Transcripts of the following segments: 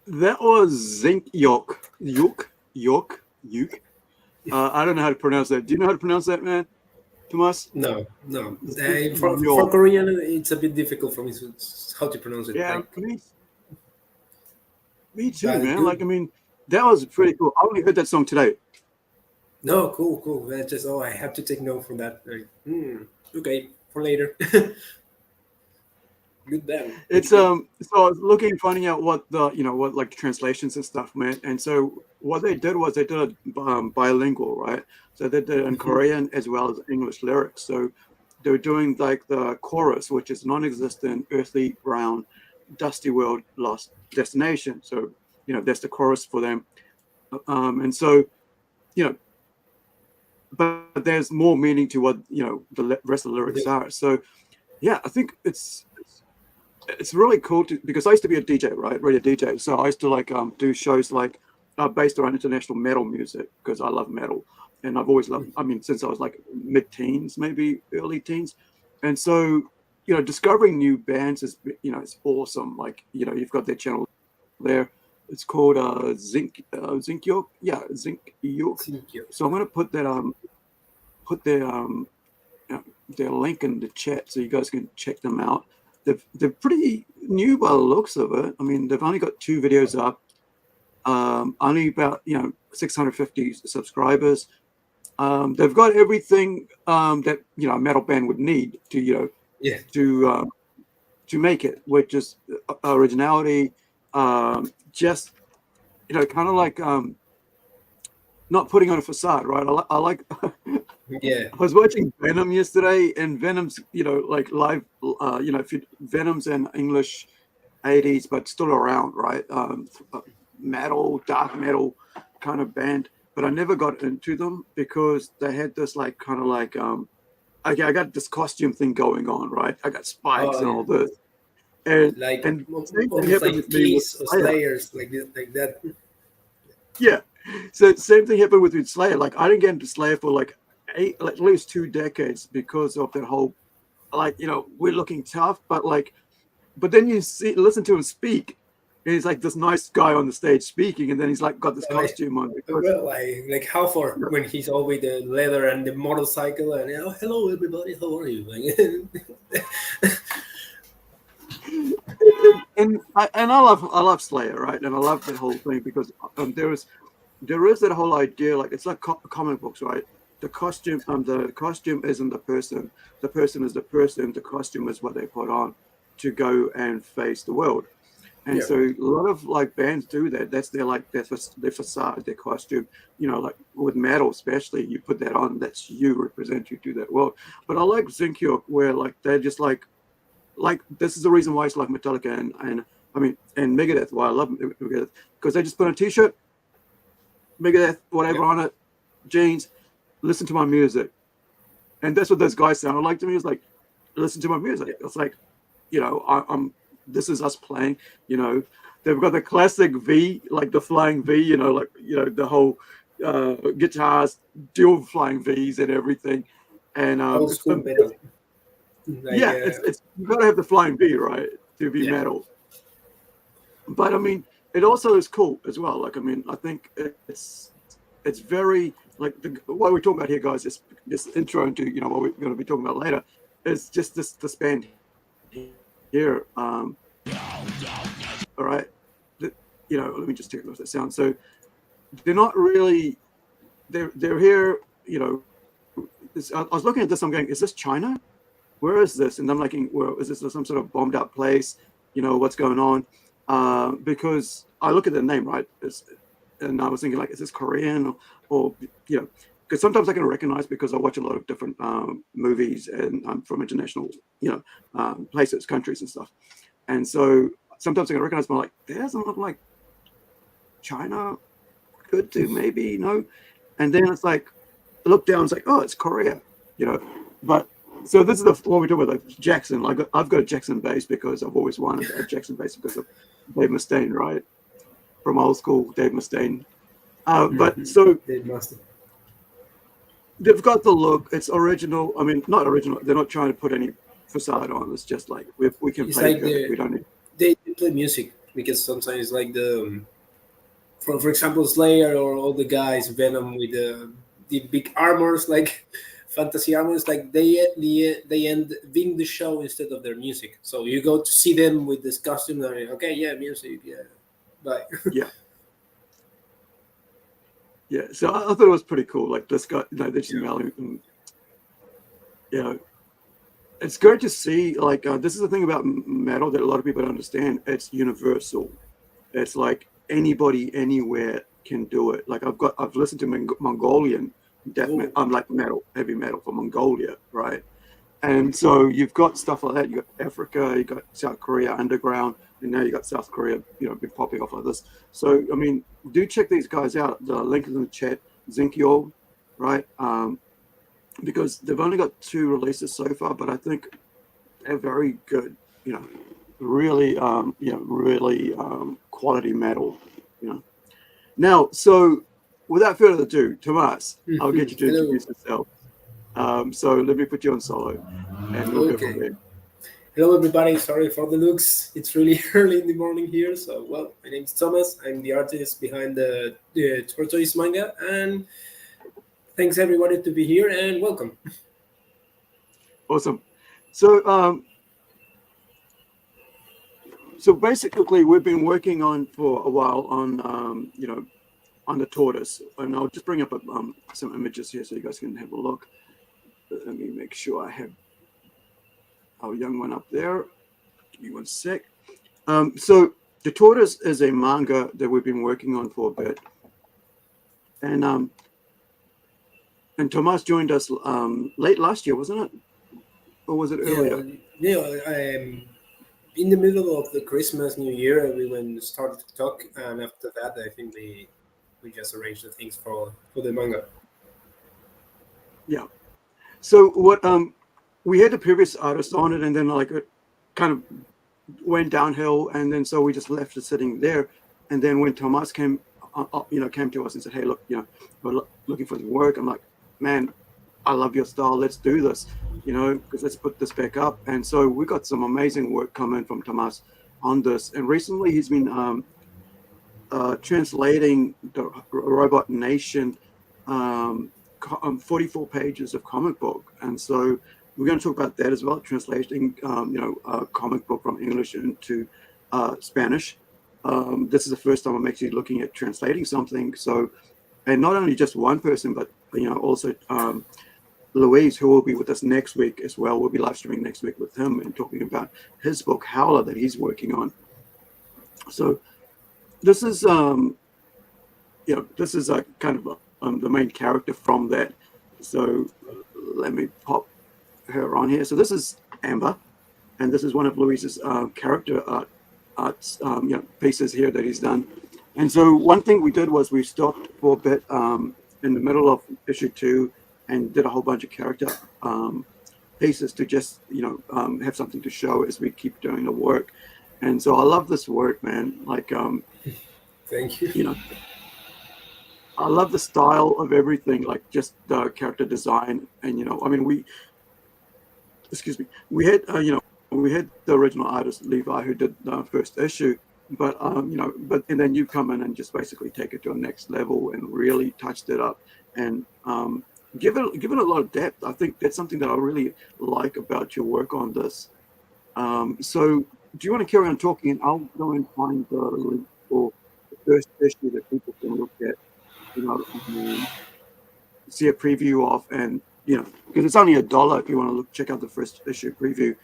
That was Zinc Yolk. I don't know how to pronounce that. Do you know how to pronounce that, man? Tomas? No. For Korean, it's a bit difficult for me how to pronounce it. Yeah, like, me too, man. Good. Like, I mean, that was pretty cool. I only heard that song today. No, cool. That's just I have to take note from that. Like, okay, for later. Good band. It's Good. so I was looking, finding out what the what like translations and stuff meant, and so what they did was they did a bilingual, right? So they did it in Korean as well as English lyrics. So they were doing like the chorus, which is non-existent, earthly, brown, dusty world, lost destination. So that's the chorus for them, and so you know, but there's more meaning to what the rest of the lyrics are. So yeah, I think it's really cool because I used to be a DJ, right? Radio DJ. So I used to like do shows like based around international metal music because I love metal, and I've always loved. I mean, since I was like mid-teens, maybe early teens, and so discovering new bands is it's awesome. Like you've got their channel there. It's called Zinc York. Yeah, Zinc York. So I'm gonna put that their link in the chat so you guys can check them out. They're pretty new by the looks of it. I mean, they've only got 2 videos up, only about 650 subscribers. They've got everything that a metal band would need to to make it, which is originality, just kind of like not putting on a facade, right? I like. Yeah. I was watching Venom yesterday, and Venom's, like live, Venom's in English 80s, but still around, right? Metal, dark metal kind of band. But I never got into them because they had this like kind of like, I got this costume thing going on, right? I got spikes and all this. And like same thing almost happened like with me with Kiss or Slayer. Slayers, like that. Yeah. So same thing happened with Slayer. Like I didn't get into Slayer for like at least 2 decades because of that whole like we're looking tough, but then you listen to him speak, and he's like this nice guy on the stage speaking, and then he's like got this costume on. Well, like how far when he's all with the leather and the motorcycle and hello everybody, how are you? and I love Slayer, right? And I love that whole thing because there is that whole idea, like it's like comic books, right? The costume isn't the person. The person is the person. The costume is what they put on to go and face the world. And so a lot of like bands do that. That's their facade, their costume. Like with metal, especially, you put that on. That's you, represent you to that world. But I like Zinc York, where like they're just like this is the reason why I like Metallica and I mean and Megadeth. Why I love Megadeth, because they just put on a T-shirt, Megadeth, whatever on it, jeans, listen to my music. And that's what those guys sounded like to me. It's like, listen to my music. It's like, I'm this is us playing, they've got the classic V, like the flying V, like, the whole guitars, dual flying Vs and everything. And old school metal. It's you gotta have the flying V, right, to be metal. But I mean, it also is cool as well. Like, I mean, I think it's very like what we're talking about here, guys. This intro into what we're going to be talking about later is just this band here. All right, let me just take a look at that sound. So they're not really they're here. I was looking at this. I'm going, is this China? Where is this? And I'm like, well, is this some sort of bombed out place? What's going on? Because I look at the name, right? And I was thinking, like, is this Korean or because sometimes I can recognize because I watch a lot of different movies and I'm from international, places, countries and stuff. And so sometimes I can recognize, but I'm like, that doesn't look like China. Could do maybe, And then it's like, I look down, it's like, oh, it's Korea, But so this is what we're talking about, like Jackson. Like I've got a Jackson bass because I've always wanted a Jackson bass because of Dave Mustaine, right? From old school Dave Mustaine. But so they've got the look. It's original. I mean, not original. They're not trying to put any facade on. It's just like we can play. Like we don't need. They play music because sometimes like for example, Slayer or all the guys, Venom with the big armors, like fantasy armors, like they end being the show instead of their music. So you go to see them with this costume, and okay, music, bye. Yeah, so I thought it was pretty cool. Like this guy, this is Malo, and, it's great to see. Like this is the thing about metal that a lot of people don't understand. It's universal. It's like anybody, anywhere can do it. Like I've listened to Mongolian death metal, like metal, heavy metal from Mongolia, right? And so you've got stuff like that. You got Africa, you got South Korea underground, and now you got South Korea, been popping off like this. So I mean, do check these guys out. The link is in the chat. Zinkyo, right? Because they've only got 2 releases so far, but I think they're very good. Really, really quality metal. Now, so without further ado, Tomas, I'll get you to introduce yourself. So let me put you on solo, and we'll go from there. Hello, everybody. Sorry for the looks. It's really early in the morning here. So, well, my name is Thomas. I'm the artist behind the Tortoise manga, and thanks everybody to be here and welcome. Awesome. So, so basically, we've been working on for a while on on the Tortoise, and I'll just bring up some images here so you guys can have a look. Let me make sure I have our young one up there. Give me one sec. So the Tortoise is a manga that we've been working on for a bit, and Tomas joined us late last year, wasn't it? Or was it earlier? In the middle of the Christmas, New Year, we started to talk, and after that, I think we just arranged the things for the manga. Yeah. So what we had the previous artist on it, and then like it kind of went downhill, and then so we just left it sitting there. And then when Tomas came to us and said, "Hey, look, we're looking for the work," I'm like, "Man, I love your style. Let's do this, because let's put this back up." And so we got some amazing work coming from Tomas on this. And recently he's been translating the Robot Nation 44 pages of comic book. And so we're going to talk about that as well, translating, a comic book from English into Spanish. This is the first time I'm actually looking at translating something. So, and not only just one person, but, also Louise, who will be with us next week as well. We'll be live streaming next week with him and talking about his book, Howler, that he's working on. So this is, this is a kind of the main character from that. So let me pop her on here. So this is Amber, and this is one of Louise's character arts pieces here that he's done. And so one thing we did was we stopped for a bit in the middle of issue 2 and did a whole bunch of character pieces to just have something to show as we keep doing the work. And so I love this work, man. Like thank you. I love the style of everything, like just the character design. And we had we had the original artist Levi who did the first issue, but and then you come in and just basically take it to a next level and really touched it up and give it a lot of depth. I think that's something that I really like about your work on this. So do you want to carry on talking, and I'll go and find the link for the first issue that people can look at, see a preview of, and because it's only $1 if you want to check out the first issue preview,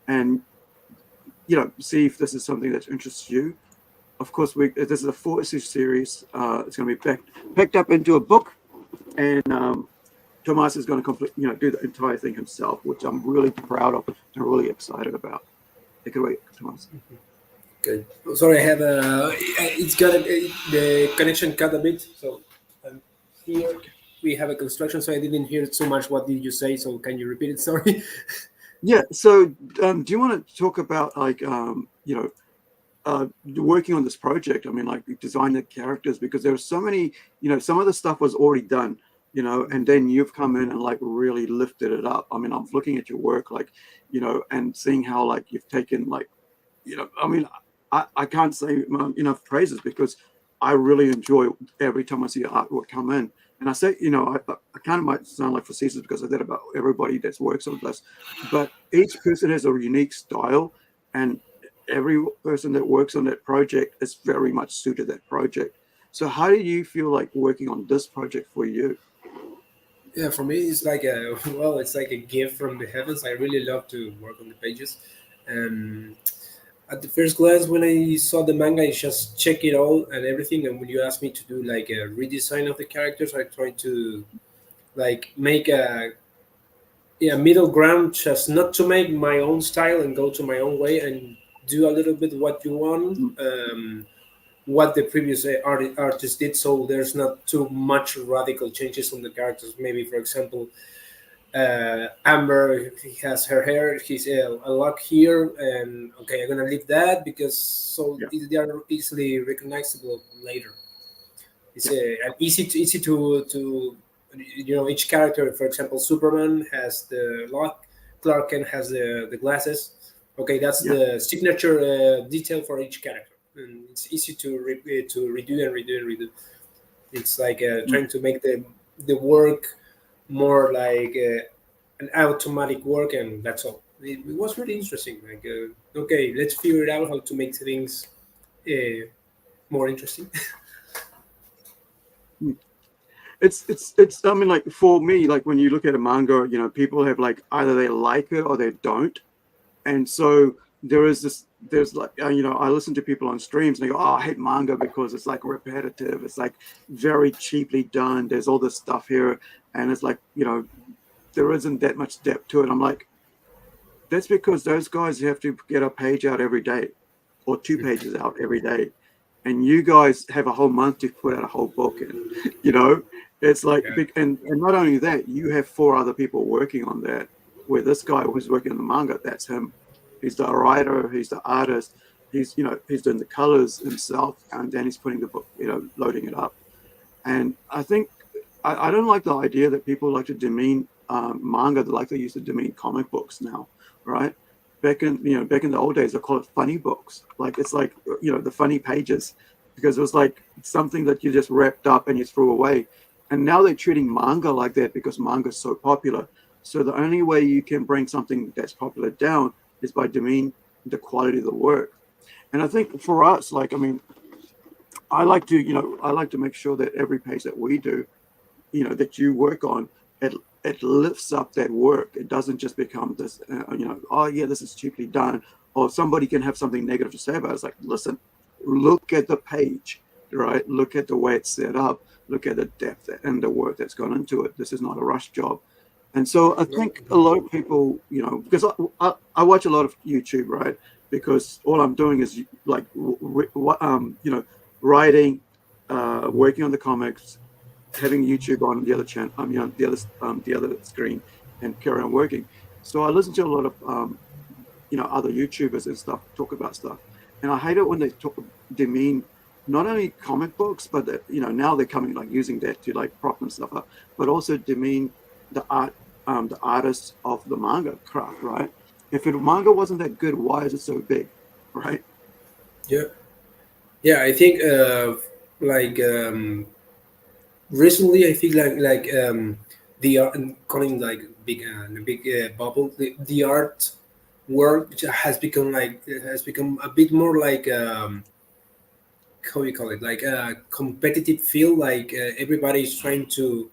and see if this is something that interests you. Of course, this is a 4-issue series. It's going to be packed up into a book, and Tomas is going to do the entire thing himself, which I'm really proud of and really excited about. Take it away, Tomas. Good. Sorry, I have it's got the connection cut a bit. So here we have a construction, so I didn't hear so much. What did you say? So can you repeat it? Sorry. Yeah. So do you want to talk about like working on this project? I mean, like design the characters, because there were so many. Some of the stuff was already done. And then you've come in and like really lifted it up. I mean, I'm looking at your work, like, and seeing how like you've taken like, I mean, I can't say enough praises, because I really enjoy every time I see artwork come in. And I say, I kind of might sound like facetious because I said about everybody that works on this, but each person has a unique style, and every person that works on that project is very much suited that project. So how do you feel like working on this project for you? Yeah, for me, it's like a well, it's like a gift from the heavens. I really love to work on the pages, and at the first glance, when I saw the manga, I just check it all and everything. And when you ask me to do like a redesign of the characters, I try to like make a middle ground, just not to make my own style and go to my own way and do a little bit what you want. Mm, What the previous artist did, so there's not too much radical changes on the characters. Maybe, for example, Amber, he has her hair, he's a lock here, and okay, I'm gonna leave that because so yeah, they are easily recognizable later. It's yeah, and easy to each character. For example, Superman has the lock, Clark Kent has the glasses. Okay, that's yeah. the signature detail for each character, and it's easy to to redo and redo and redo. It's like Mm. trying to make the work more like an automatic work, and that's all. It was really interesting. Like, okay, let's figure out how to make things uh, more interesting. Mm. It's I mean, like for me, like when you look at a manga, people have like either they like it or they don't. And so there's like I listen to people on streams and they go, oh, I hate manga because it's like repetitive, it's like very cheaply done, there's all this stuff here, and it's like there isn't that much depth to it. I'm like, that's because those guys have to get a page out every day or two pages out every day, and you guys have a whole month to put out a whole book. And it's like Yeah. big. And not only that, you have four other people working on that, where this guy who's working on the manga, that's him. He's the writer, he's the artist, he's doing the colors himself, and then he's putting the book, loading it up. And I think I don't like the idea that people like to demean manga like they used to demean comic books now, right? Back in the old days, they call it funny books. Like it's like the funny pages, because it was like something that you just wrapped up and you threw away. And now they're treating manga like that because manga is so popular. So the only way you can bring something that's popular down is by demeaning the quality of the work. And I think for us, like I mean, I like to make sure that every page that we do, that you work on, it lifts up that work. It doesn't just become this, oh yeah, this is cheaply done, or somebody can have something negative to say about it. It's like, listen, look at the page, right? Look at the way it's set up. Look at the depth and the work that's gone into it. This is not a rush job. And so I think a lot of people, because I watch a lot of YouTube, right? Because all I'm doing is like, writing, working on the comics, having YouTube on the other channel, the other screen, and carry on working. So I listen to a lot of other YouTubers and stuff talk about stuff, and I hate it when they demean not only comic books, but now they're coming like using that to like prop and stuff up, but also demean the artists of the manga craft, right? If manga wasn't that good, why is it so big, right? Yeah, yeah. I think like recently, I think the art, calling like big bubble, the art world has become a bit more like how you call it, like a competitive field. Like everybody's trying to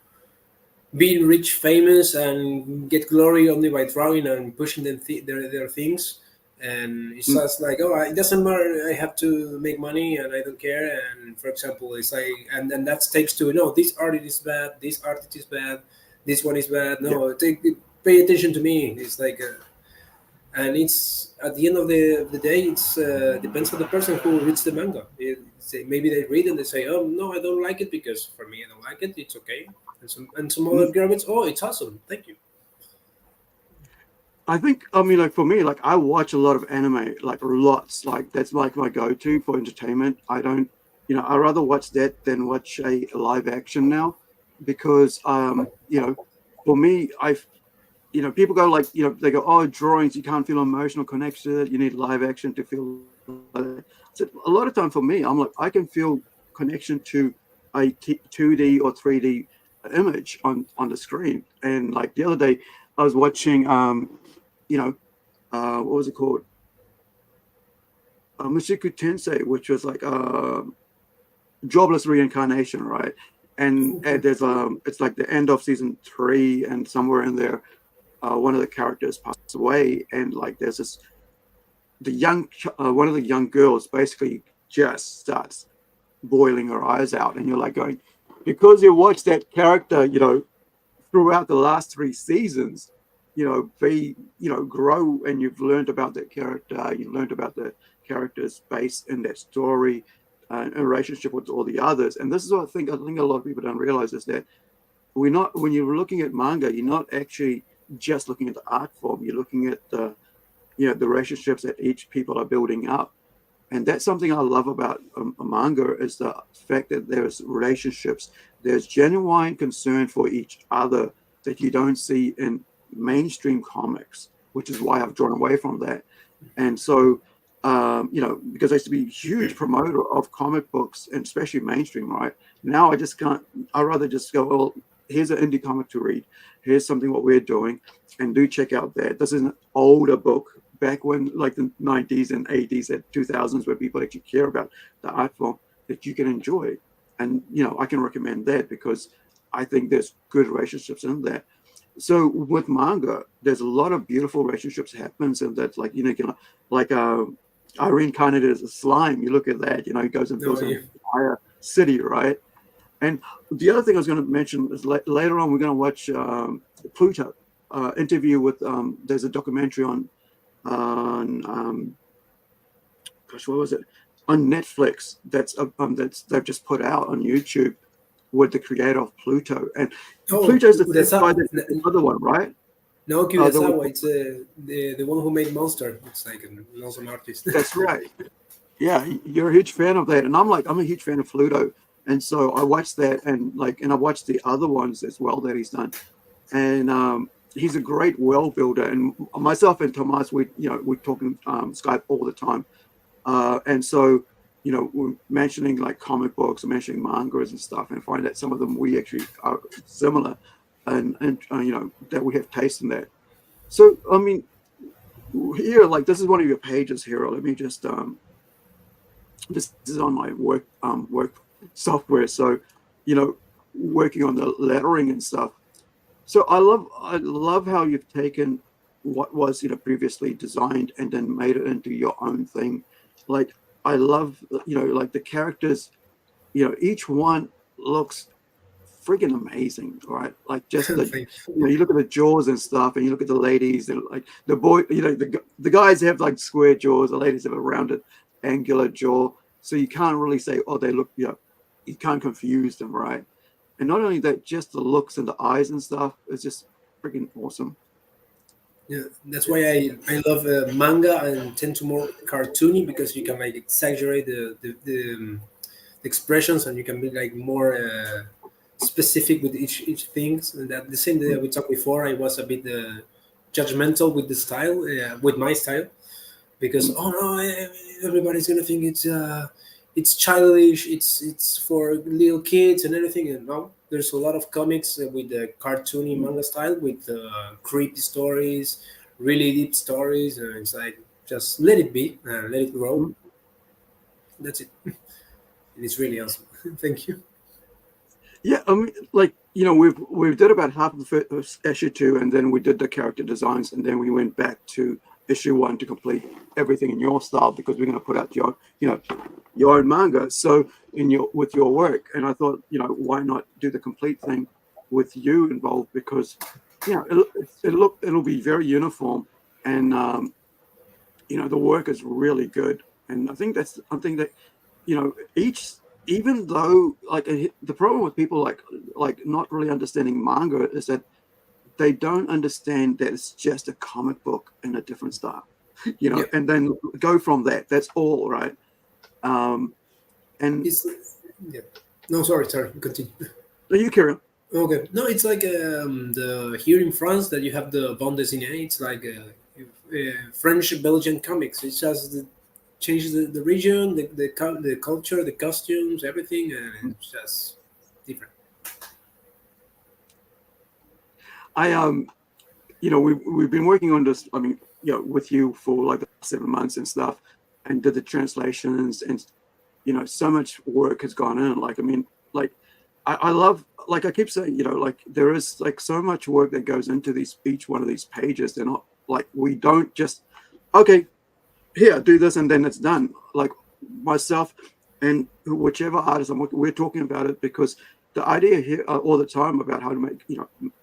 be rich, famous, and get glory only by drawing and pushing their things. And it's Mm, just like, oh, it doesn't matter. I have to make money, and I don't care. And for example, it's like, and then that takes to no, this artist is bad, this artist is bad, this one is bad. yeah. No, pay attention to me. It's like, and it's at the end of the day, it's depends on the person who reads the manga. Maybe they read and they say, oh no, I don't like it because for me I don't like it. It's okay. And some other Mm. garbage. Oh, it's awesome. Thank you. I think, I mean, like for me, like I watch a lot of anime, like lots. Like that's like my go-to for entertainment. I don't, I rather watch that than watch a live action now, because for me, people go like, they go, oh, drawings, you can't feel emotional connection to it. You need live action to feel like that. So a lot of time for me, I'm like, I can feel connection to a 2D or 3D image on the screen. And like the other day, I was watching, you know, what was it called? Mushoku Tensei, which was like jobless reincarnation, right? And there's it's like the end of season 3, and somewhere in there, one of the characters passes away, and like there's this one of the young girls basically just starts boiling her eyes out, and you're like going, because you watch that character, throughout the last 3 seasons, be grow, and you've learned about that character, you learned about the character's base in that story, and relationship with all the others. And this is what I think a lot of people don't realize, is that when you're looking at manga, you're not actually just looking at the art form, you're looking at the relationships that each people are building up. And that's something I love about a manga, is the fact that there's relationships, there's genuine concern for each other that you don't see in mainstream comics, which is why I've drawn away from that. And so, because I used to be a huge promoter of comic books, and especially mainstream, right? Now I just can't, I'd rather just go, well, here's an indie comic to read. Here's something what we're doing, and do check out that. This is an older book, back when, like the 90s and 80s and 2000s, where people actually care about the art form, that you can enjoy. And, I can recommend that, because I think there's good relationships in there. So with manga, there's a lot of beautiful relationships happens, and that's like, I reincarnated as a slime. You look at that, he goes and builds an entire city, right? And the other thing I was going to mention is later on, we're going to watch Pluto interview with, there's a documentary on gosh, what was it, on Netflix, that's they've just put out on YouTube, with the creator of Pluto. And Pluto's the other one, right? No, Kurosawa, it's the one who made Monster. It's like an awesome artist. That's right. Yeah, you're a huge fan of that, and I'm a huge fan of Pluto, and so I watched that, and I watched the other ones as well that he's done, and he's a great world builder. And myself and Tomas, we talking Skype all the time, and so we're mentioning like comic books, and mentioning mangas and stuff, and find that some of them we actually are similar, and that we have taste in that. So I mean, here, like, this is one of your pages here. Let me just this is on my work software, so working on the lettering and stuff. So I love how you've taken what was previously designed and then made it into your own thing. Like, I love like the characters, each one looks friggin' amazing, right? Like, just you look at the jaws and stuff, and you look at the ladies, and like the boy, the guys have like square jaws, the ladies have a rounded, angular jaw. So you can't really say, oh, they look, you can't confuse them, right? And not only that, just the looks and the eyes and stuff is just freaking awesome. Yeah, that's why I love manga and tend to more cartoony, because you can like exaggerate the expressions, and you can be like more specific with each things. And that the same day we talked before, I was a bit judgmental with the style, with my style, because oh no, everybody's gonna think it's childish, it's for little kids and everything. And no, there's a lot of comics with the cartoony manga style, with creepy stories, really deep stories, and it's like, just let it be, let it grow. That's it. It's really awesome. Thank you. Yeah, I mean, like, we've did about half of issue 2, and then we did the character designs, and then we went back to issue 1 to complete everything in your style, because we're going to put out your own manga. So with your work, and I thought, why not do the complete thing with you involved, because it'll be very uniform, and the work is really good. And I think that's something that each, even though, like, the problem with people like not really understanding manga is that they don't understand that it's just a comic book in a different style, and then go from that. That's all, right? And no, sorry, continue. No, you carry on. Okay, no, it's like the here in France that you have the bande dessinée. It's like French Belgian comics. It's just change the region, the culture, the costumes, everything, and it's just different. We've been working on this, I mean, with you for like the 7 months and stuff, and did the translations, and so much work has gone in. Like, I mean, like, I love, like I keep saying, like there is like so much work that goes into each one of these pages. They're not like, we don't just, okay, here, do this and then it's done. Like myself and whichever artist we're talking about it, because the idea here all the time about how to make,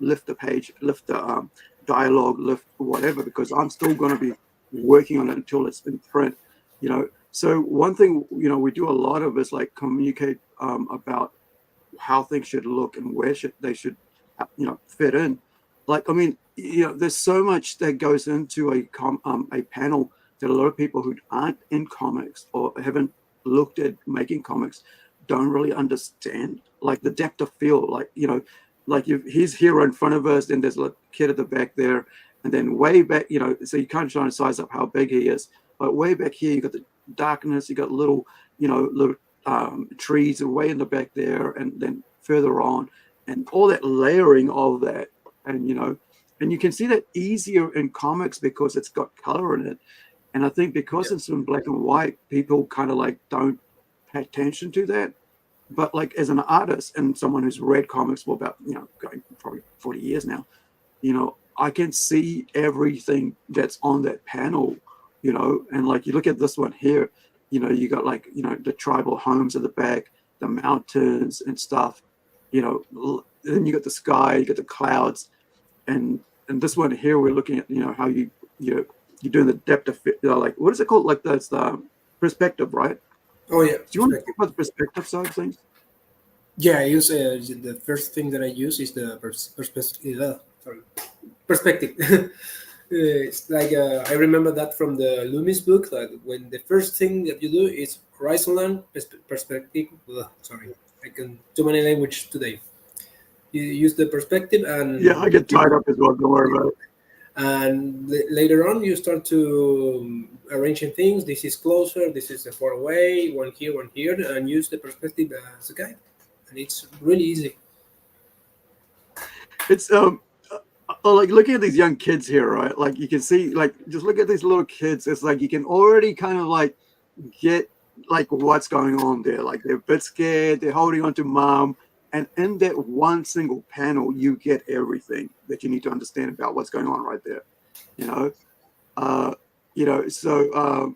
lift the page, lift the dialogue, lift whatever, because I'm still going to be working on it until it's in print, So one thing, we do a lot of is like communicate about how things should look and where they should, fit in. Like, I mean, there's so much that goes into a panel that a lot of people who aren't in comics or haven't looked at making comics don't really understand, like the depth of field. Like, like he's here in front of us, then there's a kid at the back there, and then way back, so you kind of trying to size up how big he is. But way back here, you got the darkness, you got little trees way in the back there, and then further on, and all that layering of that, and and you can see that easier in comics because it's got color in it. And I think because it's in black and white, people kind of like don't pay attention to that. But like as an artist and someone who's read comics for about, going probably 40 years now, I can see everything that's on that panel, and like you look at this one here, you got like, the tribal homes at the back, the mountains and stuff, then you got the sky, you got the clouds, and this one here, we're looking at, how you're doing the depth of it, like, what is it called? Like that's the perspective, right? Oh yeah. Do you want to talk about the perspective side of things? Yeah, I use the first thing that I use is the perspective. Perspective. It's like I remember that from the Loomis book. That when the first thing that you do is horizontal perspective. Sorry, I can too many languages today. You use the perspective, and yeah, I get tied up as well. Don't worry about it. And later on, you start to arranging things. This is closer. This is far away. One here, and use the perspective as a guide. And it's really easy. It's like looking at these young kids here, right? Like you can see, like just look at these little kids. It's like you can already kind of like get like what's going on there. Like they're a bit scared. They're holding on to mom. And in that one single panel, you get everything that you need to understand about what's going on right there. So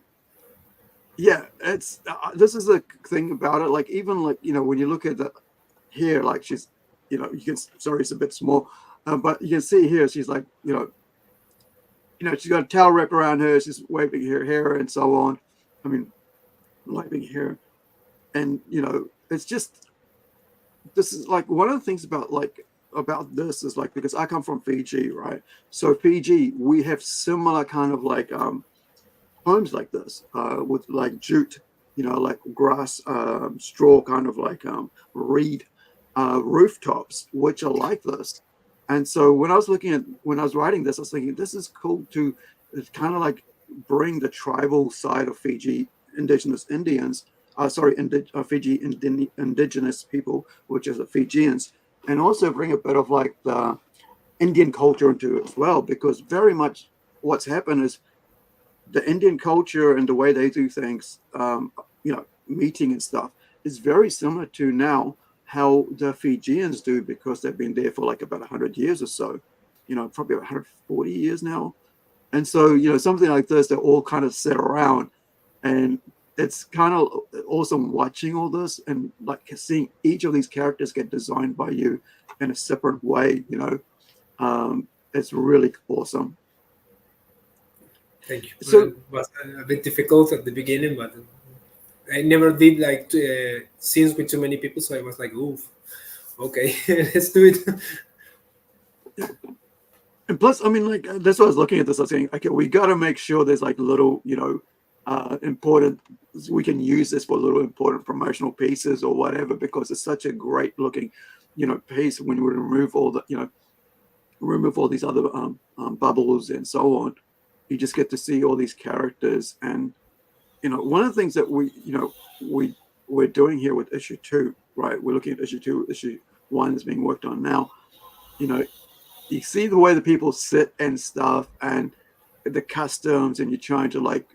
yeah, it's this is the thing about it. Like even like when you look at the here, like she's you can, sorry, it's a bit small, but you can see here she's like she's got a towel wrapped around her. She's waving her hair and so on. I mean, waving hair, and it's just. This is like one of the things about this is like, because I come from Fiji, right? So Fiji, we have similar kind of like homes like this with like jute, like grass, straw, kind of like reed rooftops, which are like this. And so when I was writing this, I was thinking this is cool to kind of like bring the tribal side of Fiji, indigenous Indians. Fiji indigenous people, which is the Fijians, and also bring a bit of like the Indian culture into it as well, because very much what's happened is the Indian culture and the way they do things, meeting and stuff, is very similar to now how the Fijians do, because they've been there for like about 100 years or so, probably 140 years now. And so, something like this, they all kind of sit around, and it's kind of awesome watching all this and like seeing each of these characters get designed by you in a separate way. It's really awesome. Thank you. So it was a bit difficult at the beginning, but I never did like scenes with too many people, so I was like, "Oof, okay, let's do it." And plus, I mean, like that's why I was looking at this. I was saying, okay, we got to make sure there's like little, important. We can use this for little important promotional pieces or whatever, because it's such a great looking, piece. When we remove all the, remove all these other bubbles and so on, you just get to see all these characters. And one of the things that we're doing here with issue 2, right? We're looking at issue 2. Issue 1 is being worked on now. You see the way the people sit and stuff, and the customs, and you're trying to like,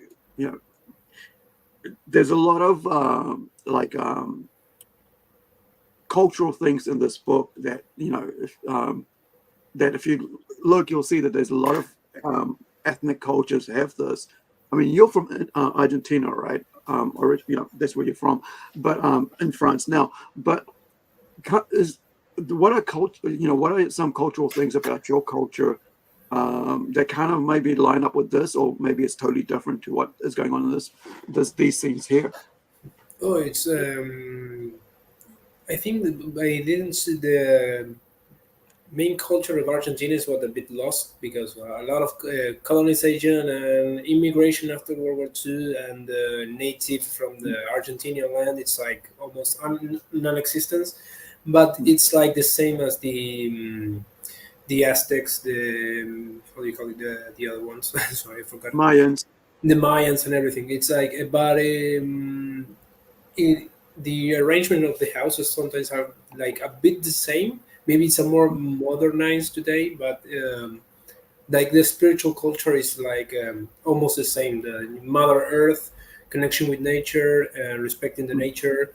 there's a lot of cultural things in this book that that if you look, you'll see that there's a lot of ethnic cultures have this. I mean, you're from Argentina, right? Or that's where you're from, but in France now. But what are some cultural things about your culture that kind of maybe line up with this, or maybe it's totally different to what is going on in these scenes here? Oh, it's. I think I didn't see the main culture of Argentina is what a bit lost because a lot of colonization and immigration after World War II and native from the Argentinian land. It's like almost non-existence, but it's like the same as the Aztecs, the how do you call it, the other ones? Sorry, I forgot. Mayans. The Mayans and everything. It's like, but the arrangement of the houses sometimes are like a bit the same. Maybe it's a more modernized today, but like the spiritual culture is like almost the same. The Mother Earth, connection with nature, respecting the nature,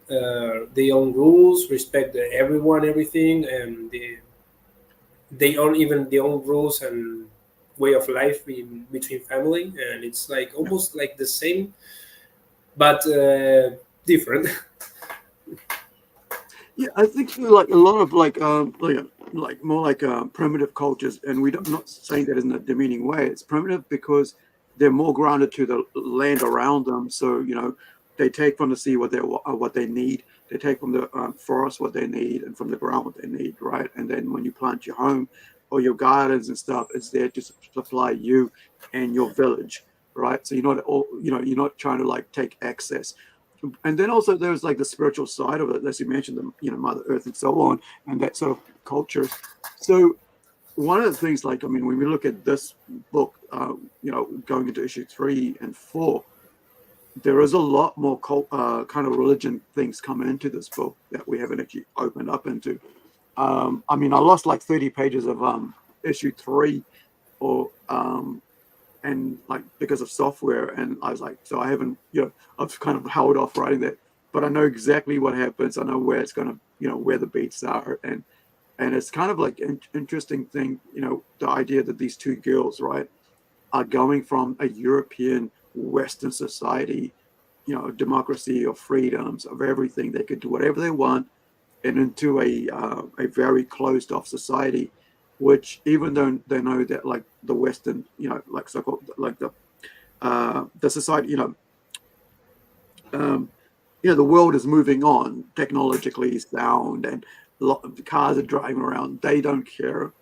they own rules, respect everyone, everything, and they own even their own rules and way of life between family, and it's like almost like the same, but different. Yeah, I think like a lot of like more like primitive cultures, and I'm not saying that in a demeaning way. It's primitive because they're more grounded to the land around them. So they take from the sea what they need. They take from the forest what they need, and from the ground what they need, right? And then when you plant your home or your gardens and stuff, it's there to supply you and your village, right? So you're not trying to like take excess. And then also there's like the spiritual side of it, as you mentioned, Mother Earth and so on, and that sort of cultures. So one of the things, like, I mean, when we look at this book, going into issue 3 and 4, there is a lot more kind of religion things come into this book that we haven't actually opened up into. I mean, I lost like 30 pages of issue 3, or and like because of software, and I was like, so I haven't, I've kind of held off writing that, but I know exactly what happens. I know where it's going to, where the beats are, and it's kind of like interesting thing, the idea that these two girls, right, are going from a European Western society, democracy of freedoms of everything, they could do whatever they want, and into a very closed off society, which even though they know that like the Western, like so-called like the society, the world is moving on, technologically sound, and the cars are driving around. They don't care.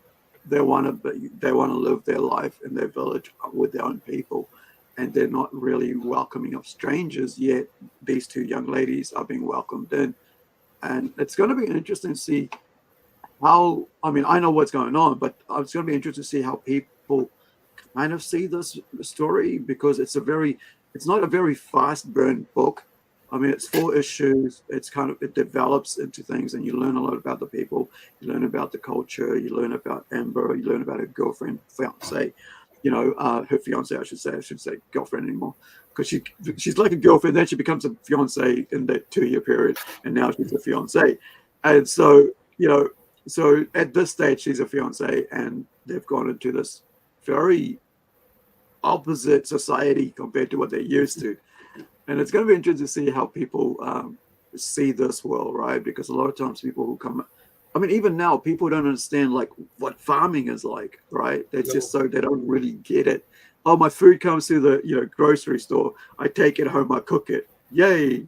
They want to live their life in their village with their own people, and they're not really welcoming of strangers yet. These two young ladies are being welcomed in, and it's going to be interesting to see how. I mean, I know what's going on, but it's going to be interesting to see how people kind of see this story, because it's not a very fast burn book. I mean, it's 4 issues. It develops into things, and you learn a lot about the people. You learn about the culture. You learn about Amber. You learn about her girlfriend, fiance. Her fiance. I should say. I shouldn't say girlfriend anymore, because she's like a girlfriend. Then she becomes a fiance in that 2-year period, and now she's a fiance. And so so at this stage she's a fiance, and they've gone into this very opposite society compared to what they're used to. And it's going to be interesting to see how people see this world, right? Because a lot of times people who come, I mean, even now, people don't understand like what farming is like, right? It's just so they don't really get it. Oh, my food comes through the grocery store. I take it home, I cook it. Yay!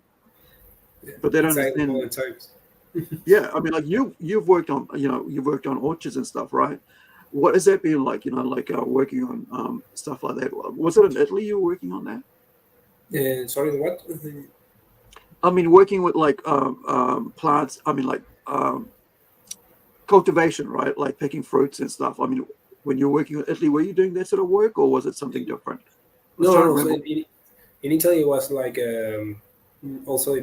But they don't understand. Yeah, I mean, like you've worked on orchards and stuff, right? What has that been like? Working on stuff like that. Was it in Italy you were working on that? Sorry, what? I mean, working with like plants. I mean, like cultivation, right? Like picking fruits and stuff. I mean, when you were working with Italy, were you doing that sort of work, or was it something different? No. So in Italy, it was like also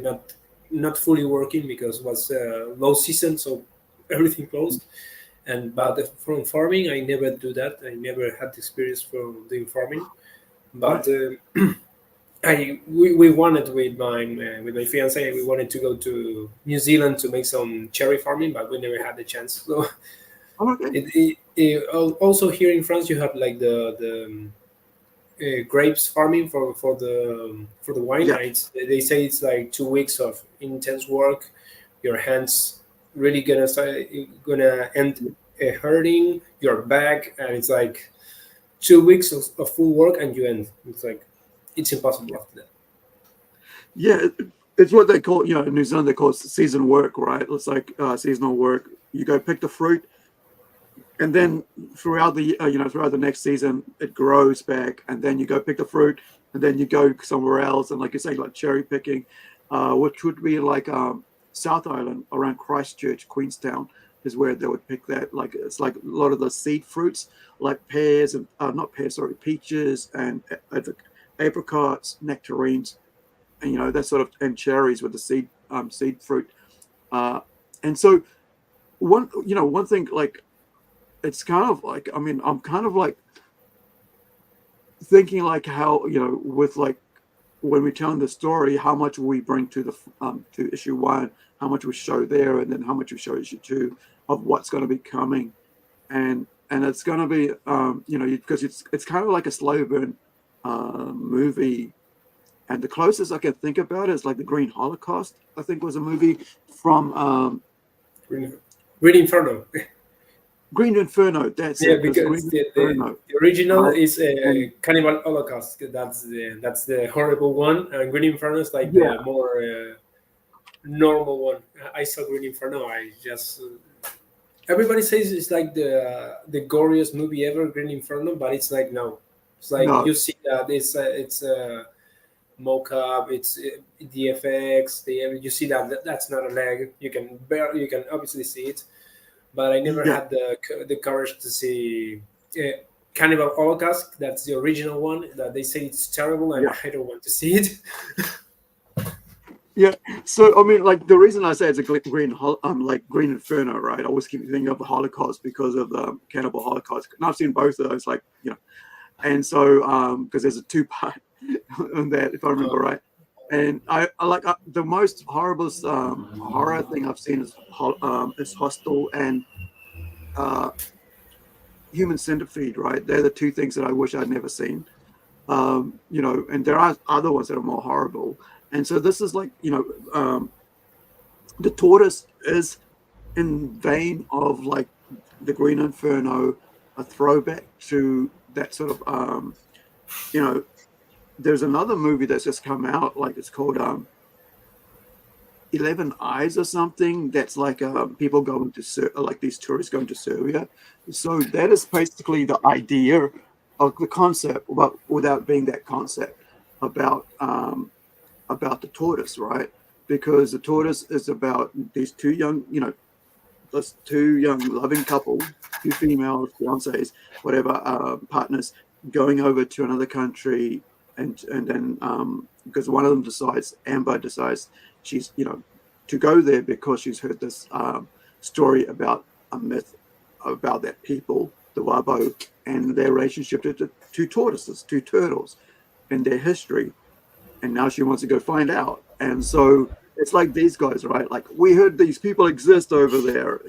not fully working because it was low season, so everything closed. But from farming, I never do that. I never had the experience from doing farming. But We wanted with my fiance, we wanted to go to New Zealand to make some cherry farming, but we never had the chance. So Okay. also here in France, you have like the grapes farming for the wine. Yeah. And they say it's like 2 weeks of intense work. Your hands really gonna end hurting your back, and it's like 2 weeks of full work, and you end. It's like it's impossible after that. Yeah, it's what they call, in New Zealand, they call it season work, right? It's like seasonal work. You go pick the fruit, and then throughout throughout the next season, it grows back, and then you go pick the fruit, and then you go somewhere else, and like you say, like cherry picking, which would be like South Island around Christchurch, Queenstown, is where they would pick that. Like it's like a lot of the seed fruits, like pears and not pears, sorry, peaches and apricots, nectarines, and that sort of, and cherries with the seed fruit, and so one thing, like it's kind of like, I mean, I'm kind of like thinking like how, with like when we're telling the story, how much we bring to the to issue 1, how much we show there, and then how much we show issue 2 of what's going to be coming, and it's going to be because it's kind of like a slow burn movie. And the closest I can think about it is like the Green Holocaust, I think was a movie from Green Inferno. Green Inferno. That's Yeah, it. It's because Green the Inferno, original right? is And Cannibal Holocaust. That's the horrible one, and Green Inferno is like yeah, the more normal one. I saw Green Inferno. I just everybody says it's like the goriest movie ever, Green Inferno, but it's like no, it's like no, you see that it's mocap, it's DFX. You see that's not a leg. You can obviously see it, but I never yeah, had the courage to see uh, Cannibal Holocaust. That's the original one. That they say it's terrible, and yeah. I don't want to see it. Yeah, so I mean, like the reason I say it's a like Green Inferno, right? I always keep thinking of the Holocaust because of the Cannibal Holocaust, and I've seen both of those, like and so because there's a two-part on that, if I remember right, and I like the most horrible horror thing I've seen is Hostel and uh, Human Centipede, right? They're the two things that I wish I'd never seen. And there are other ones that are more horrible. And so this is like, the Tortoise is in vein of like the Green Inferno, a throwback to that sort of, you know, there's another movie that's just come out, like it's called 11 Eyes or something. That's like people going to like these tourists going to Syria. So that is basically the idea of the concept, but without being that concept about the tortoise, right? Because the tortoise is about these two young, this two young loving couple, two female fiancés, whatever, partners, going over to another country, and then because one of them decides, Amber decides she's to go there because she's heard this story about a myth about that people, the Wabo, and their relationship to the two tortoises, two turtles, and their history, and now she wants to go find out. And so it's like these guys, right? Like, we heard these people exist over there,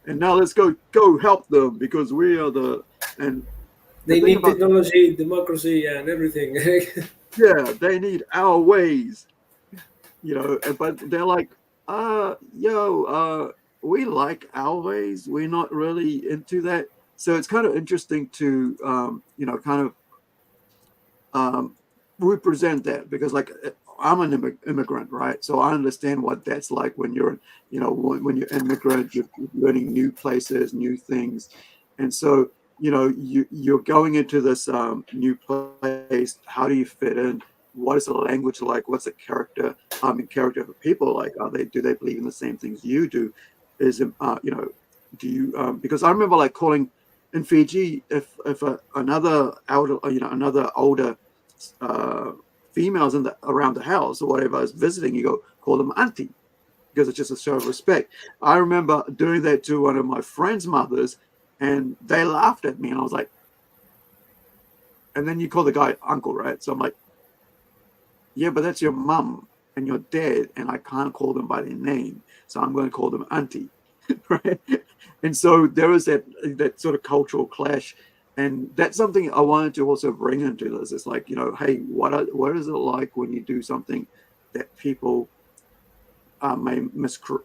and now let's go help them because we are and the They thing need about, technology, democracy, and everything. yeah, they need our ways, but they're like, we like our ways. We're not really into that. So it's kind of interesting to, kind of um, represent that, because like I'm an immigrant, right? So I understand what that's like when you're, when you're immigrant, you're learning new places, new things, and so you're going into this new place. How do you fit in? What is the language like? What's the character? Character of people like? Do they believe in the same things you do? Is do you because I remember like calling in Fiji, if another elder, another older uh, females around the house or whatever is visiting, you go call them auntie, because it's just a show of respect. I remember doing that to one of my friends' mothers, and they laughed at me, and I was like, and then you call the guy uncle, right? So I'm like, yeah, but that's your mum and your dad, and I can't call them by their name, so I'm going to call them auntie, right? And so there is that sort of cultural clash, and that's something I wanted to also bring into this. It's like, hey, what is it like when you do something that people may miscrew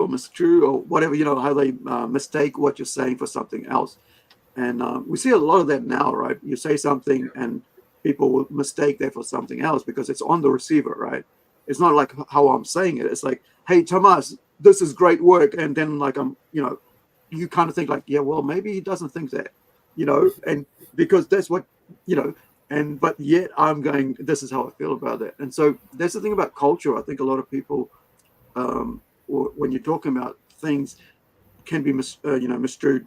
or mistrue or whatever, how they mistake what you're saying for something else. And we see a lot of that now, right? You say something and people will mistake that for something else because it's on the receiver, right? It's not like how I'm saying it. It's like, hey, Tomas, this is great work. And then like, you kind of think like, yeah, well, maybe he doesn't think that, and because that's what, but yet I'm going, this is how I feel about it. And so that's the thing about culture. I think a lot of people, when you're talking about things, can be misconstrued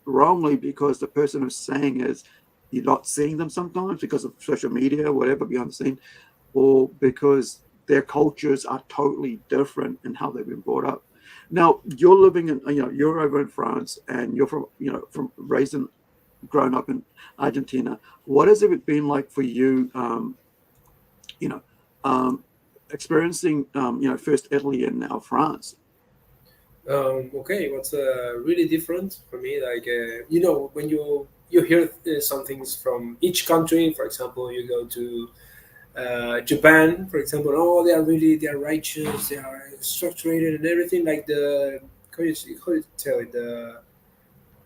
wrongly because the person who's saying is you're not seeing them sometimes because of social media, whatever, behind the scene, or because their cultures are totally different in how they've been brought up. Now you're living in, you're over in France, and you're from raised and grown up in Argentina. What has it been like for you? You know, experiencing, first Italy and now France. Okay, what's really different for me, like when you hear some things from each country. For example, you go to Japan, for example. Oh, they are righteous, they are structured and everything. Like the how do you tell it,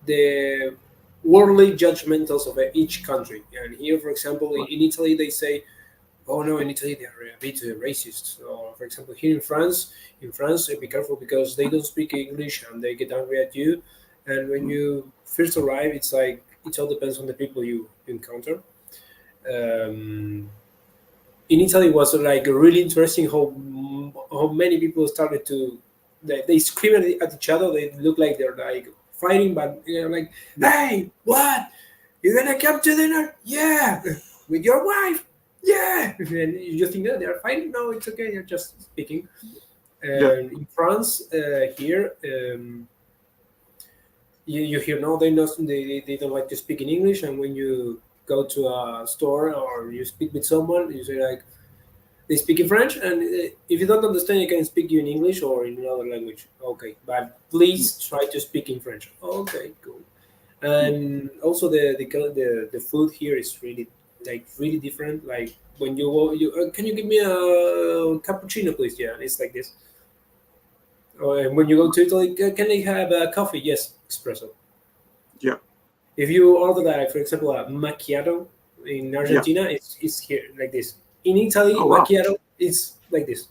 the worldly judgmentals of each country. And here, for example, Right. in Italy, they say, oh no, in Italy they are a bit racist. Or for example, here in France, be careful because they don't speak English and they get angry at you. And when Mm. you first arrive, it's like it all depends on the people you encounter. Um, in Italy, it was like really interesting how many people started to they scream at each other. They look like they're like fighting, but like, Yeah. hey, what? You gonna come to dinner? Yeah, with your wife? Yeah, and you just think that they're fighting. No, it's okay. They're just speaking. Yeah. And in France, here, you hear no, they don't like to speak in English. And when you go to a store or you speak with someone, you say like they speak in French, and if you don't understand, you can speak you in English or in another language. Okay, but Mm. please try to speak in French. Okay, cool. Mm. And also the food here is really like really different. Like when you go, can you give me a cappuccino, please? Yeah, and it's like this. And when you go to Italy, can I have a coffee? Yes, espresso. Yeah. If you order that, for example, a macchiato in Yeah. Argentina, it's here like this. In Italy, Oh wow. macchiato is like this,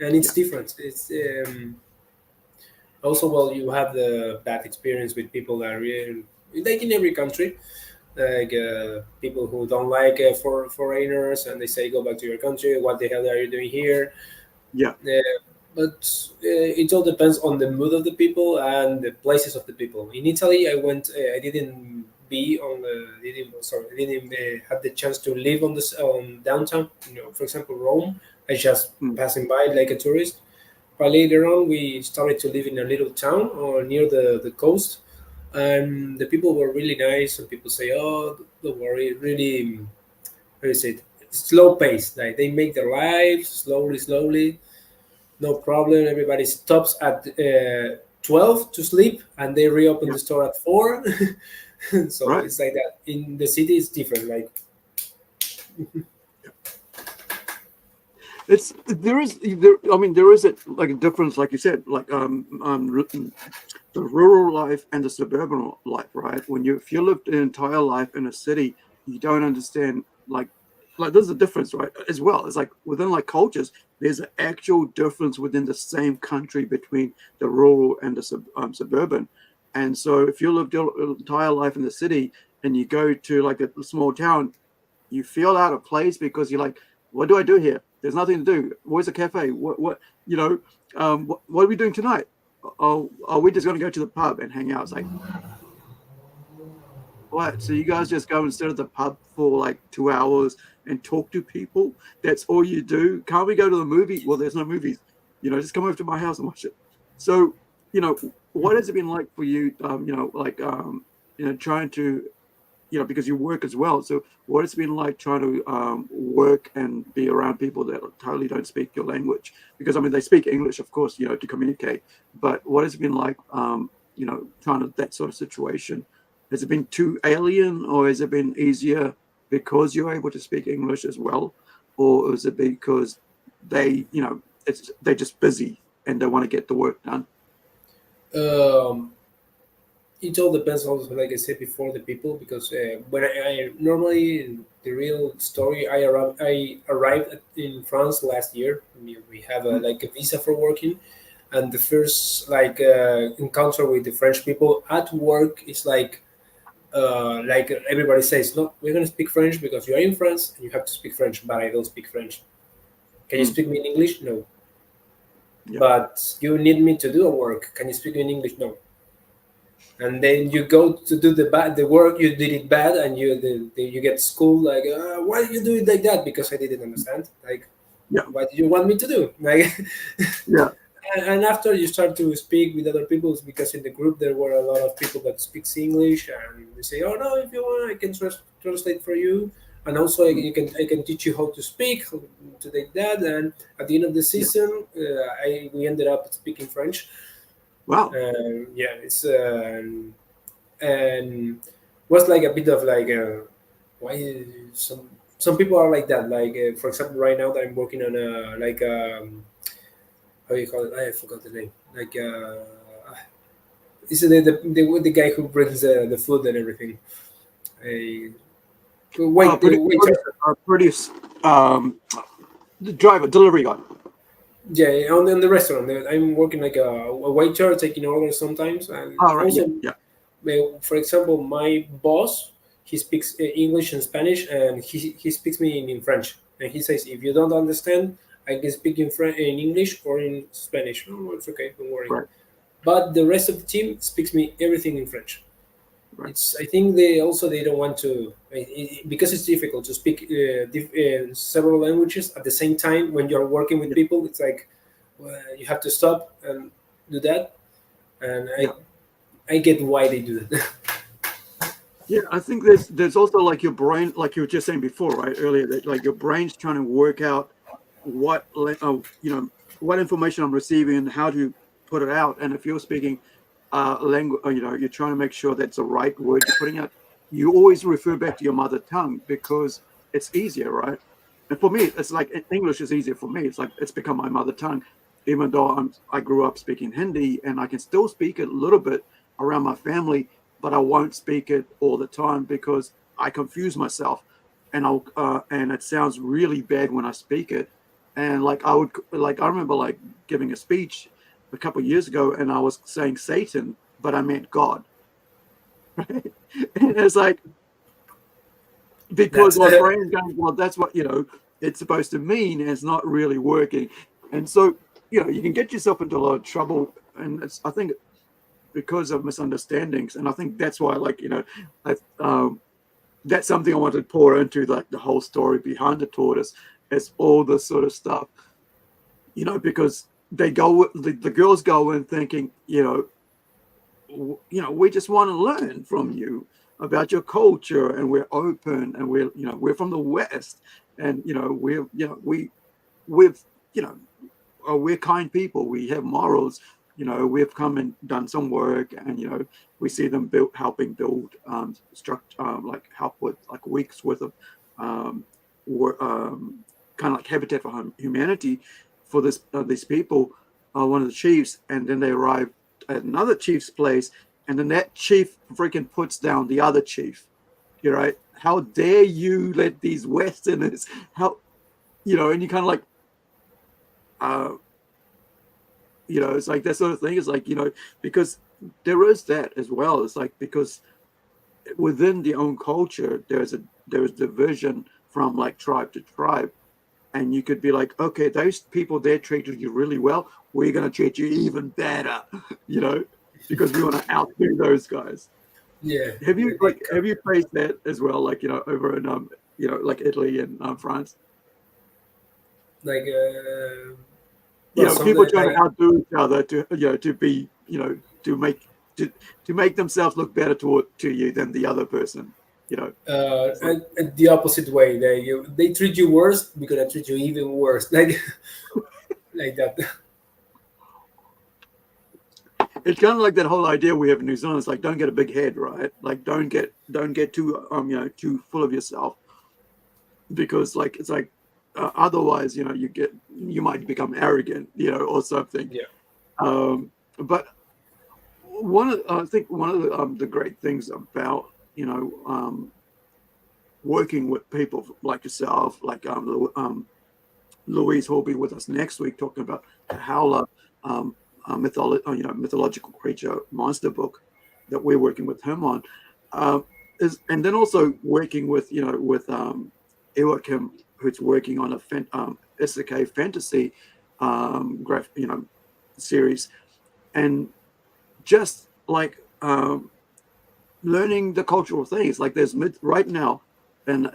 and it's Yeah. different. It's also, well, you have the bad experience with people that are really, like in every country, like people who don't like foreigners, and they say go back to your country. What the hell are you doing here? Yeah. But it all depends on the mood of the people and the places of the people. In Italy, I went. I didn't be on the. Didn't sorry. I didn't have the chance to live on downtown. For example, Rome. I just Mm. passing by like a tourist. But later on, we started to live in a little town or near the coast, and the people were really nice. And people say, "Oh, don't worry, really, how is it? Slow pace. Like they make their lives slowly, slowly, no problem. Everybody stops at 12 to sleep, and they reopen Yeah. the store at 4." So Right. it's like that. In the city, it's different. Like, It's there is there. I mean, there is like a difference, like you said, like the rural life and the suburban life, right? If you lived an entire life in a city, you don't understand like there's a difference, right? As well. It's like within like cultures, there's an actual difference within the same country between the rural and the suburban. And so if you lived your entire life in the city and you go to like a small town, you feel out of place because you're like, what do I do here? There's nothing to do. Where's a cafe? What are we doing tonight? Oh, are we just going to go to the pub and hang out? It's like, what? So you guys just go instead of the pub for like 2 hours and talk to people? That's all you do? Can't we go to the movie? Well, there's no movies. Just come over to my house and watch it. So, what has it been like for you? Trying to because you work as well. So what it's been like trying to work and be around people that totally don't speak your language? Because I mean, they speak English, of course, to communicate. But what has it been like, trying to that sort of situation? Has it been too alien, or has it been easier because you're able to speak English as well, or is it because they, they're just busy and they want to get the work done? It all depends also, like I said before, the people, because when I normally, the real story, I arrived in France last year. We have like a visa for working, and the first like encounter with the French people at work is like everybody says, no, we're gonna speak French because you are in France and you have to speak French, but I don't speak French. Can you speak me in English? No. Yeah. But you need me to do a work. Can you speak in English? No. And then you go to do the work, you did it bad, and you get schooled, like, why did you do it like that? Because I didn't understand. Like, Yeah. what did you want me to do? Like, Yeah. and after you start to speak with other people, because in the group there were a lot of people that speaks English, and they say, oh no, if you want, I can translate for you, and also I can teach you how to speak, how to take that. And at the end of the season, we ended up speaking French. Wow. Yeah, it's and was like a bit of like why some people are like that. Like for example, right now that I'm working on a like how you call it? I forgot the name. Like it's the guy who brings the food and everything. Produce, the driver, delivery guy. Yeah, on the restaurant, I'm working like a waiter, taking orders sometimes, and Oh, right. also, Yeah. for example, my boss, he speaks English and Spanish, and he speaks me in French, and he says, if you don't understand, I can speak in English or in Spanish. Oh, it's okay, don't worry. Right. But the rest of the team speaks me everything in French. Right. I think they don't want to, because it's difficult to speak several languages at the same time when you're working with people. It's like, well, you have to stop and do that, and I get why they do that. Yeah, I think there's also like your brain, like you were just saying before, right, earlier, that like your brain's trying to work out what what information I'm receiving and how to put it out. And if you're speaking language, you're trying to make sure that's the right word you're putting out. You always refer back to your mother tongue because it's easier, right? And for me, it's like English is easier for me. It's like it's become my mother tongue, even though I grew up speaking Hindi and I can still speak it a little bit around my family, but I won't speak it all the time because I confuse myself, and and it sounds really bad when I speak it. And like I remember like giving a speech a couple of years ago, and I was saying Satan, but I meant God. Right? And it's like, because my brain's going, well, that's what it's supposed to mean, and it's not really working. And so you can get yourself into a lot of trouble, and I think because of misunderstandings. And I think that's why, that's something I wanted to pour into, like the whole story behind the tortoise, is all this sort of stuff, because the girls go in thinking, we just want to learn from you about your culture, and we're open, and we're from the West, and we're kind people, we have morals, we've come and done some work, and we see them helping build like help with like weeks worth of kind of like Habitat for Humanity for these people, one of the chiefs, and then they arrive at another chief's place, and then that chief freaking puts down the other chief. You're right. How dare you let these Westerners help? And you kind of like, it's like that sort of thing. It's like, because there is that as well. It's like, because within the own culture, there's division from like tribe to tribe. And you could be like, okay, those people, they treated you really well. We're going to treat you even better, because we want to outdo those guys. Yeah. Have you faced that as well? Like, over in, like Italy and France? Like, people trying to outdo each other to be, to make themselves look better to you than the other person. you know. And the opposite way. They treat you worse, we're gonna treat you even worse. Like that. It's kind of like that whole idea we have in New Zealand. It's like, don't get a big head, right? Like don't get too too full of yourself, because like it's like otherwise you might become arrogant, or something. Yeah. But I think one of the great things about working with people like yourself, like Louise will be with us next week talking about the Howler mythological creature monster book that we're working with him on, and then also working with Ewa Kim, who's working on a isekai fantasy series, and just like learning the cultural things. Like there's right now, and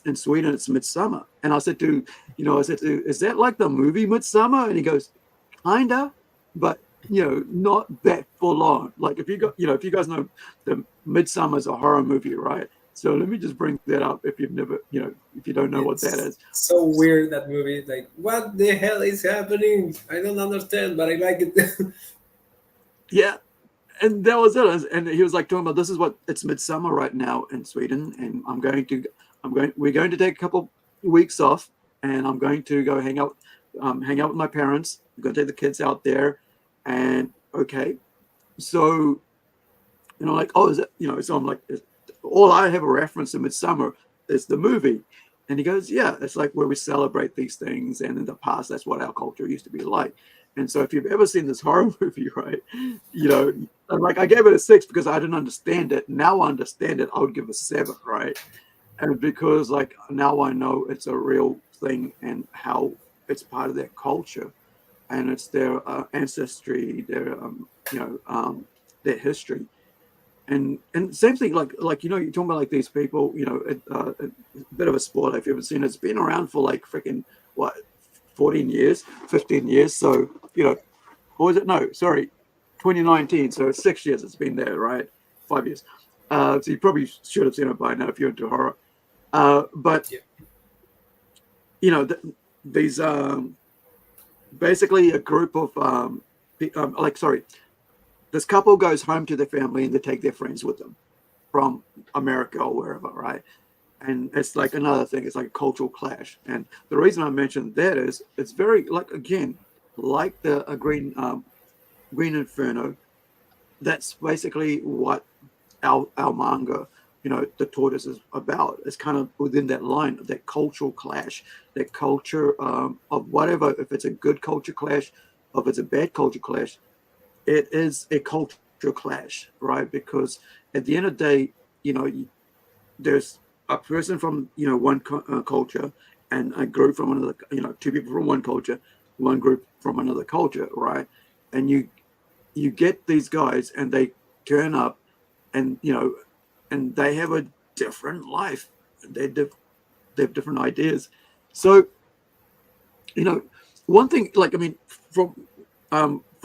in Sweden it's Midsummer, and I said to is that like the movie Midsummer? And he goes, kinda, but not that full on. Like if you guys know, the Midsummer is a horror movie, right? So let me just bring that up if you've never, if you don't know what that is. So weird, that movie. Like, what the hell is happening? I don't understand, but I like it. Yeah, and that was it. And he was like talking about, this is what it's Midsummer right now in Sweden, and we're going to take a couple weeks off, and I'm going to go hang out with my parents. I'm going to take the kids out there, and okay, so like, oh, is it, so I'm like, all I have a reference to Midsummer is the movie. And he goes, yeah, it's like where we celebrate these things, and in the past that's what our culture used to be like. And so if you've ever seen this horror movie, right, like I gave it a 6 because I didn't understand it. Now I understand it, I would give a 7, right? And because like now I know it's a real thing and how it's part of their culture, and it's their ancestry, their history. And same thing, like you're talking about like these people, a bit of a spoiler if you haven't seen it. It's been around for like freaking what, 14 years, 15 years. So or is it, no, sorry, 2019. So 6 years it's been there, right? 5 years. So you probably should have seen it by now if you're into horror. But Yeah. These basically a group of this couple goes home to their family and they take their friends with them from America or wherever, right? And it's like another thing. It's like a cultural clash. And the reason I mentioned that is it's very like, again, like the Green Inferno. That's basically what our manga, the Tortoise is about. It's kind of within that line of that cultural clash, that culture of whatever. If it's a good culture clash, or if it's a bad culture clash, it is a culture clash, right? Because at the end of the day, there's a person from one culture, and a group from another, two people from one culture, one group from another culture, right? And you get these guys, and they turn up, and and they have a different life. They have different ideas. So one thing, like, I mean, for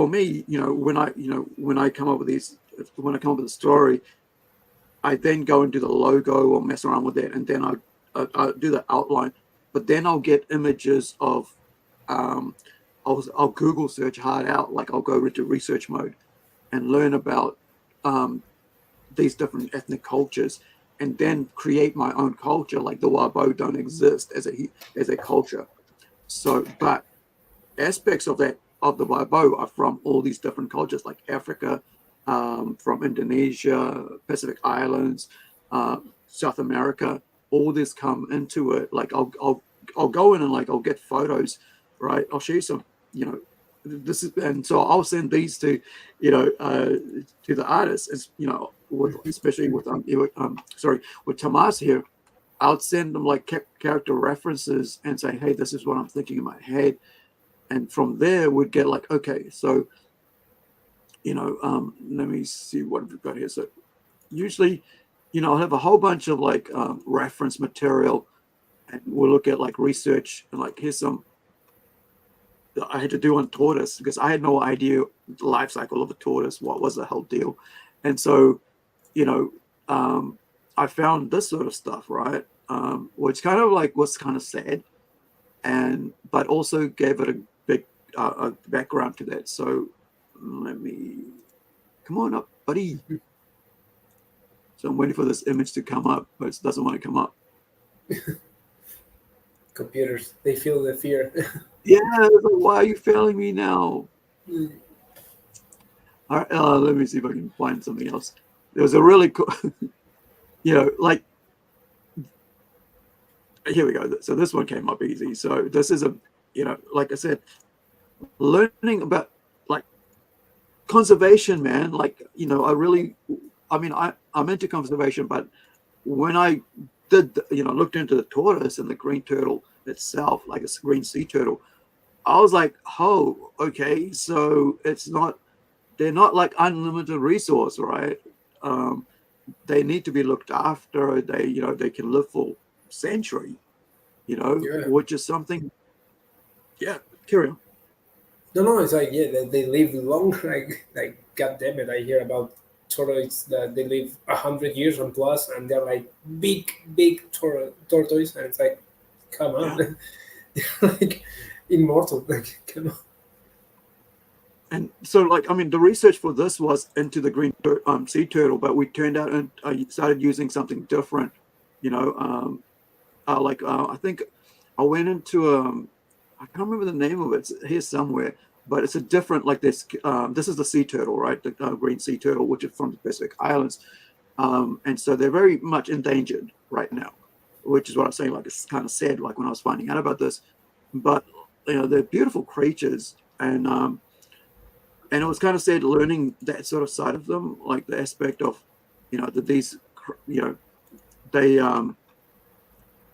me, when I come up with a story, I then go and do the logo or mess around with it, and then I do the outline. But then I'll get images of, I'll Google search hard out, like I'll go into research mode and learn about these different ethnic cultures, and then create my own culture. Like the Wabo don't exist as a culture. So, but aspects of the Wabo are from all these different cultures, like Africa, from Indonesia, Pacific Islands, South America. All this come into it. Like I'll go in and like I'll get photos, right? I'll show you some, this is, and so I'll send these to, to the artists, especially with with Tomas here. I'll send them like character references and say, hey, this is what I'm thinking in my head. And from there, we'd get like, okay, so, let me see what we've got here. So usually, I'll have a whole bunch of like reference material, and we'll look at like research, and like, here's some I had to do on Tortoise, because I had no idea the life cycle of a tortoise. What was the whole deal? And so, I found this sort of stuff, right? Which kind of like was kind of sad, but also gave it a big background to that. So let me come on up, buddy. So I'm waiting for this image to come up, but it doesn't want to come up. Computers, they feel the fear. Yeah, why are you failing me now? All right, let me see if I can find something else. There was a really cool, like, here we go. So this one came up easy. So this is like I said, learning about like conservation, man. Like, I'm into conservation, but when I did, looked into the tortoise and the green turtle itself, like a green sea turtle, I was like, oh, okay. So they're not like unlimited resource, right? They need to be looked after. They can live for century, which is something. Yeah, carry on. No, it's like they live long. Like God damn it, I hear about tortoises that they live 100 years and plus, and they're like big tortoise, and it's like, come on, like immortal. Like, come on. And so, like, I mean, the research for this was into the green sea turtle, but we turned out and I started using something different. I think I went into I can't remember the name of it. It's here somewhere, but it's a different like this. This is the sea turtle, right? The green sea turtle, which is from the Pacific Islands, and so they're very much endangered right now, which is what I'm saying. Like, it's kind of sad. Like when I was finding out about this, but they're beautiful creatures, and it was kind of sad learning that sort of side of them, like the aspect of, that these, they,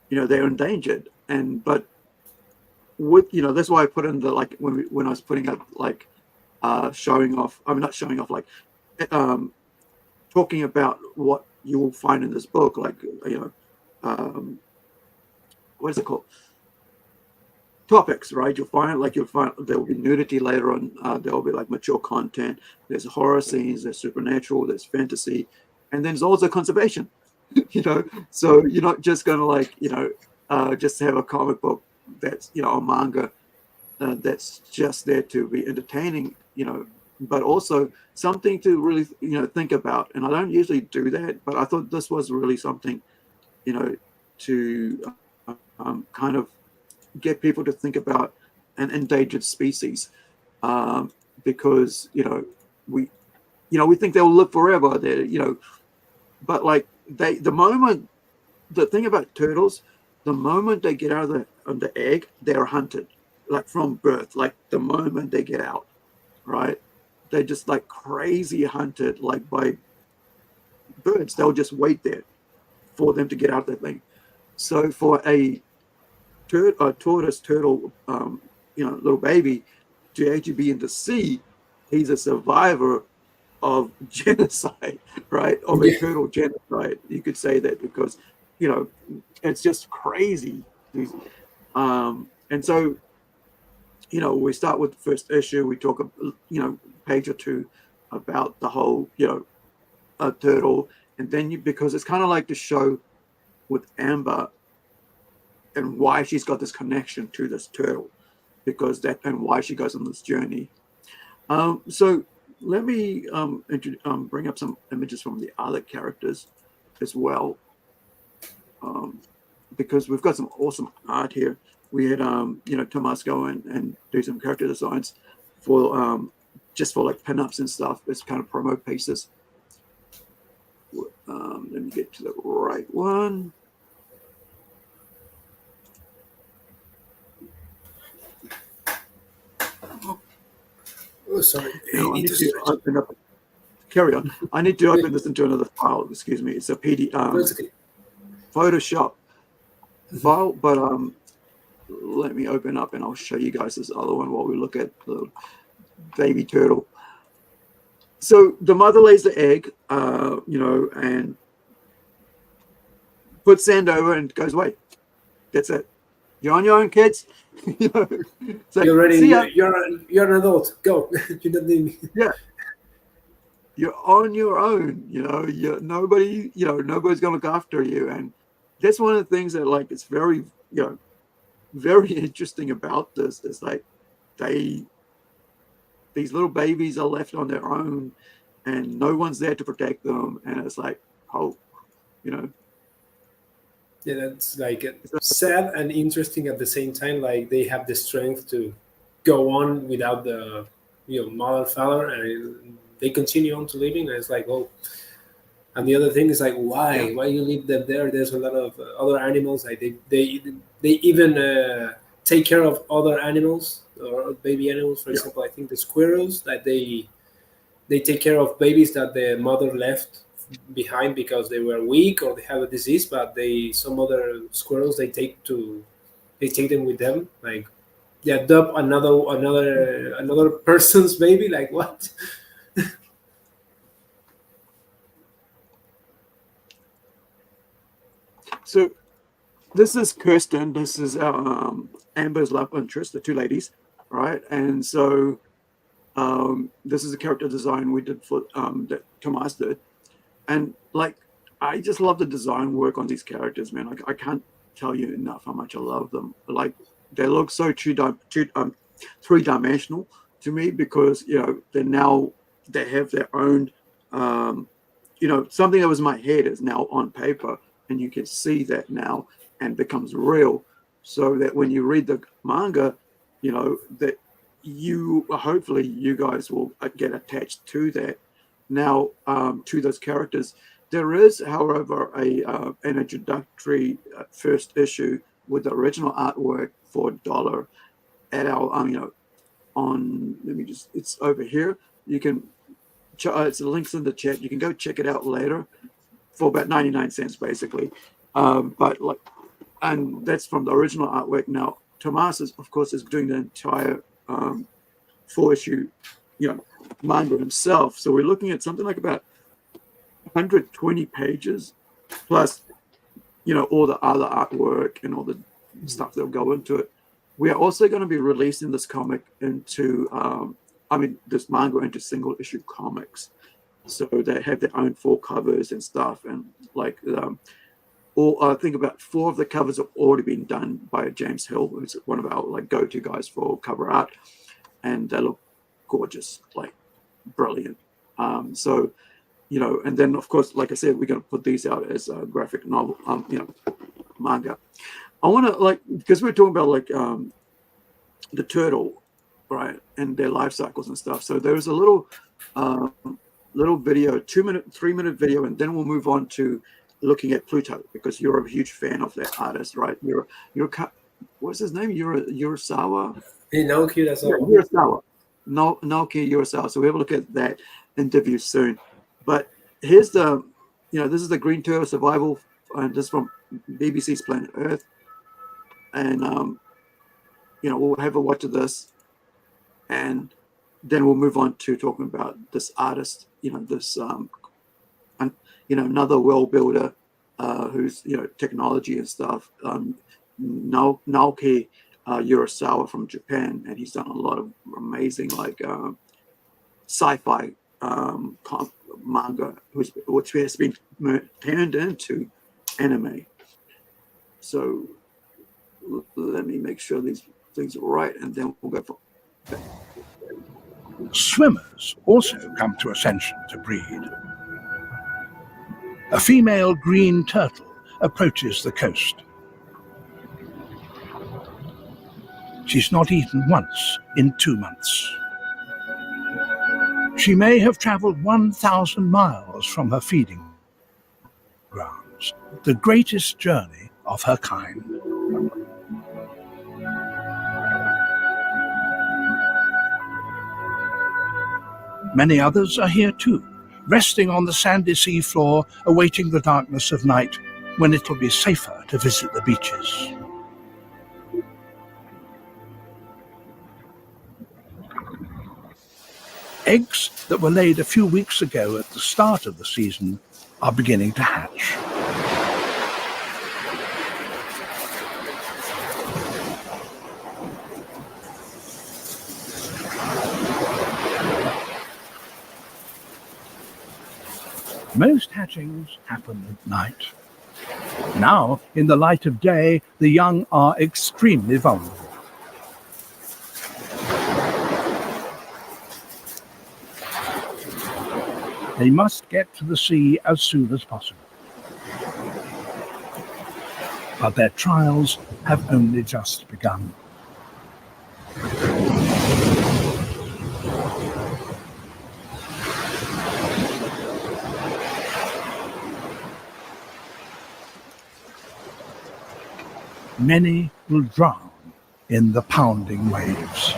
they're endangered, but with, that's why I put in the, like, when I was putting up, like, showing off, I'm not showing off, like, talking about what you will find in this book, like, what is it called? Topics, right? You'll find there will be nudity later on. There will be like mature content. There's horror scenes. There's supernatural. There's fantasy, and then there's also conservation. So you're not just going to like just have a comic book that's a manga that's just there to be entertaining. But also something to really think about. And I don't usually do that, but I thought this was really something to kind of get people to think about an endangered species, because we think they'll live forever. But like the thing about turtles, the moment they get out of the egg, they're hunted, like from birth. Like the moment they get out, right? They're just like crazy hunted, like by birds. They'll just wait there for them to get out of that thing. So for a tortoise turtle, little baby, to actually be in the sea, he's a survivor of genocide, right? Of a turtle genocide. You could say that because, it's just crazy. And so, we start with the first issue. We talk, page or two about the whole, a turtle, and then because it's kind of like the show with Amber, and why she's got this connection to this turtle, and why she goes on this journey. So let me bring up some images from the other characters as well, because we've got some awesome art here. We had Tomas go and do some character designs for just for like pinups and stuff. It's kind of promo pieces. Let me get to the right one. Oh, sorry. I need to open up. Carry on. I need to open this into another file. Excuse me. It's a PDF, Photoshop file, but let me open up and I'll show you guys this other one while we look at the baby turtle. So the mother lays the egg, and puts sand over and goes away. That's it. You're on your own, kids. So, you're ready. You're an adult. Go. You don't need me. Yeah. you're on your own. Nobody's going to look after you, and that's one of the things that like it's very very interesting about this is like these little babies are left on their own, and no one's there to protect them, and it's like hope, Yeah, that's like sad and interesting at the same time. Like they have the strength to go on without the mother father, and they continue on to living. And it's like, oh, and the other thing is like, Yeah. why you leave them there? There's a lot of other animals. Like they even take care of other animals or baby animals. For example, I think the squirrels that they take care of babies that the mother left behind because they were weak or they have a disease, but some other squirrels they take them with them, like they adopt another person's baby. Like what? So this is Kirsten. This is Amber's love interest, the two ladies, right? And so this is a character design we did for that Tomas did, and like I just love the design work on these characters, man. Like I can't tell you enough how much I love them. Like they look so three-dimensional to me because they have their own something that was in my head is now on paper, and you can see that now and becomes real, so that when you read the manga, that hopefully you guys will get attached to that now, to those characters. There is, however, an introductory first issue with the original artwork for $1 at our it's over here. You can it's the links in the chat. You can go check it out later for about 99 cents basically. And that's from the original artwork. Now Tomas is doing the entire 4-issue manga himself, so we're looking at something like about 120 pages plus all the other artwork and all the stuff that'll go into it. We are also going to be releasing this comic into this manga into single issue comics, so they have their own 4 covers and stuff, and like I think about 4 of the covers have already been done by James Hill, who's one of our like go-to guys for cover art, and they look gorgeous, like brilliant. And then of course, like I said, we're going to put these out as a graphic novel, manga. I want to because we're talking about the turtle, right, and their life cycles and stuff. So there's a little video, 3-minute video, and then we'll move on to looking at Pluto, because you're a huge fan of that artist, right? You're what's his name? Urasawa. Naoki Urasawa. Urasawa. Naoki Urasawa. So we have a look at that interview soon. But here's this is the Green Turtle Survival, and this is from BBC's Planet Earth, and we'll have a watch of this, and then we'll move on to talking about this artist, this another world builder, who's technology and stuff, Naoki Urasawa from Japan, and he's done a lot of amazing sci-fi manga, which has been turned into anime. So let me make sure these things are right, and then we'll go for. Swimmers also come to Ascension to breed. A female green turtle approaches the coast. She's not eaten once in 2 months. She may have traveled 1,000 miles from her feeding grounds, the greatest journey of her kind. Many others are here too, resting on the sandy sea floor, awaiting the darkness of night, when it'll be safer to visit the beaches. Eggs that were laid a few weeks ago at the start of the season are beginning to hatch. Most hatchings happen at night. Now, in the light of day, the young are extremely vulnerable. They must get to the sea as soon as possible. But their trials have only just begun. Many will drown in the pounding waves.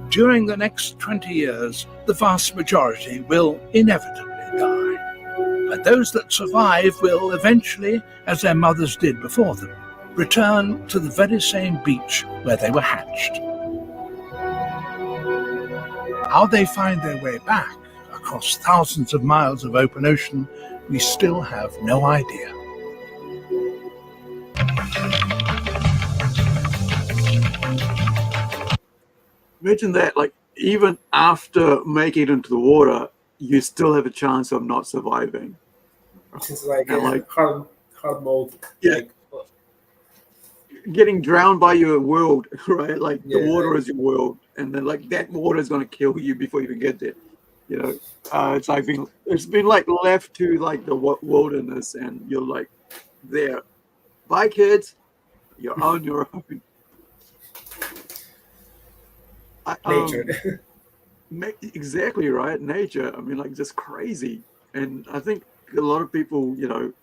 During the next 20 years, the vast majority will inevitably die. But those that survive will eventually, as their mothers did before them, return to the very same beach where they were hatched. How they find their way back across thousands of miles of open ocean, we still have no idea. Imagine that, like, even after making it into the water, you still have a chance of not surviving. It's like And, a like, hard mode. Yeah. Like, getting drowned by your world, right? Like, Yeah, the water right. is your world, and then, like, that water is going to kill you before you even get there. You know, it's been like left to like the wilderness, and you're like there. Bye, kids. You're on your own. nature. Exactly right. Nature. I mean, like, just crazy. And I think a lot of people, you know,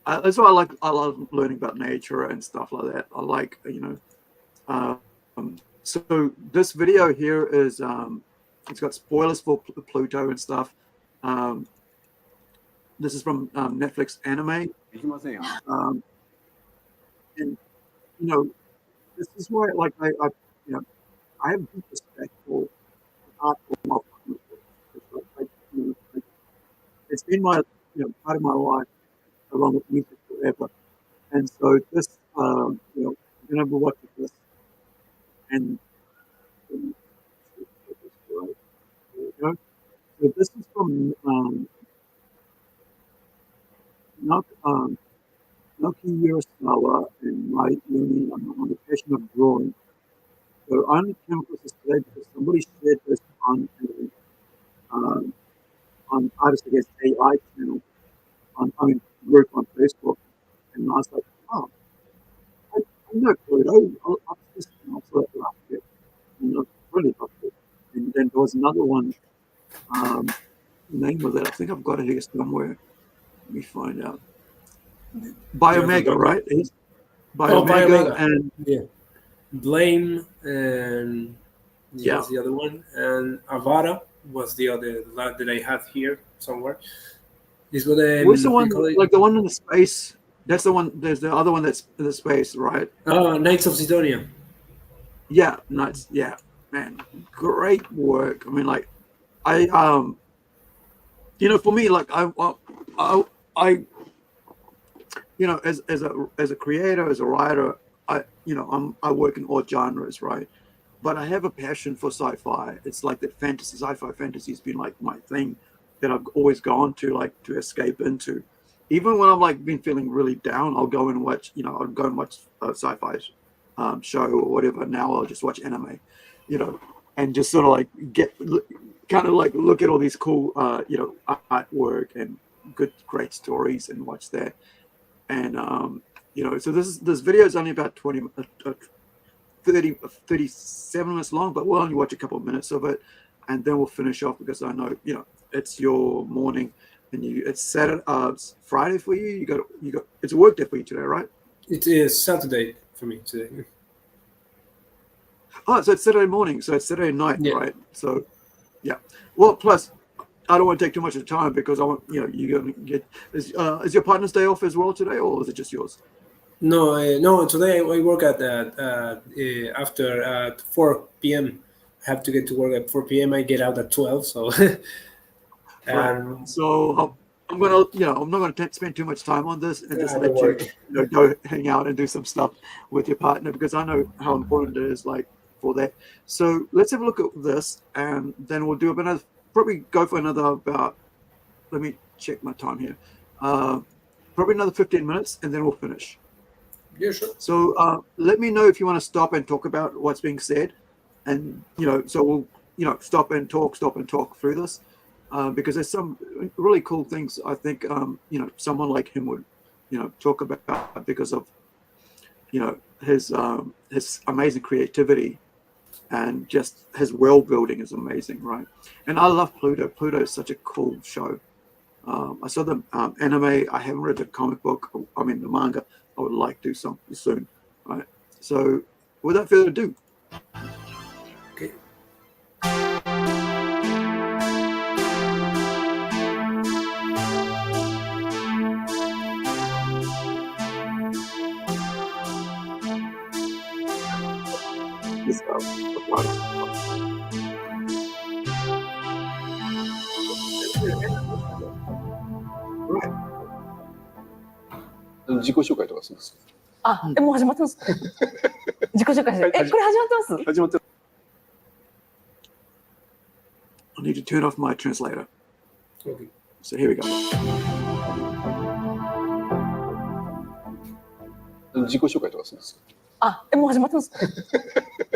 that's why I love learning about nature and stuff like that. I like, you know, so this video here is it's got spoilers for Pluto and stuff. This is from Netflix anime. And you know, this is why, like, I you know, I have deep respect for art form of comic books. You know, like, it's been my, you know, part of my life along with music forever. And so this, you know, I'm gonna be watching this, and right, there you go. So this is from Naoki Urasawa and my uni on the passion of drawing. So I only came across this today because somebody shared this on Artists Against AI channel on group on Facebook, and I was like, oh, I know Pluto. I'll just also love it. And I really loved it. And then there was another one. The name of it, I think I've got it here somewhere. Let me find out. Biomega, right? It's Biomega, and yeah, Blame, and Yeah. was the other one, and Avara was the other that I have here somewhere. This was what's the one, like the one in the space? That's the one. There's the other one that's in the space, right? Oh, Knights of Sidonia. Yeah, nuts. Yeah, man, great work. I mean, like, I you know, for me, like, I you know, as a creator, as a writer, I work in all genres, right? But I have a passion for sci-fi. It's like that sci-fi fantasy has been like my thing that I've always gone to, like, to escape into. Even when I'm like been feeling really down, I'll go and watch, you know, I'll go and watch a sci-fi show or whatever. Now I'll just watch anime, you know, and just sort of like kind of like look at all these cool, you know, artwork and great stories and watch that. And you know, so this video is only about 37 minutes long, but we'll only watch a couple of minutes of it, and then we'll finish off, because I know, you know, it's your morning, and it's Saturday, Friday for you. You got it's a work day for you today, right? It is Saturday for me today. Oh, so it's Saturday morning, so it's Saturday night, Yeah. right? So, yeah. Well, plus, I don't want to take too much of time, because I want, you know, you're going to get. Is your partner's day off as well today, or is it just yours? No. Today I work at after 4 p.m. I have to get to work at 4 p.m. I get out at 12. So, Right. So I'm gonna, I'm not gonna spend too much time on this and just let don't you, go hang out and do some stuff with your partner, because I know how important it is, like, for that. So let's have a look at this, and then we'll do another. Probably go for another about. Let me check my time here. Probably another 15 minutes, and then we'll finish. Yeah, sure. So let me know if you want to stop and talk about what's being said, and so we'll stop and talk through this. Because there's some really cool things I think someone like him would talk about, because of his amazing creativity, and just his world building is amazing, right? And I love Pluto. Pluto is such a cool show. I saw the anime. I haven't read the comic book. I mean the manga. I would like to do something soon, right? So without further ado. Okay. This right. 自己紹介とかするんですか？もう始まってます。自己紹介して。これ始まってます？始まってる。I need to turn off my translator. Okay. So here we go. 自己紹介とかするんですか？もう始まってます。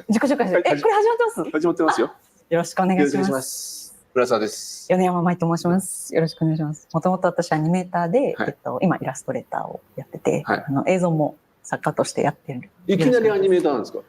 自己紹介して。これ始まってます？始まってますよ。よろしくお願いしよろしくお願いしま。ますす。浦沢です。米山舞と申します。よろしくお願いします。もともと私アニメーターで、はい今イラストレーターをやってて、はい映像も作家としてやってる。いきなりアニメーターなんですか？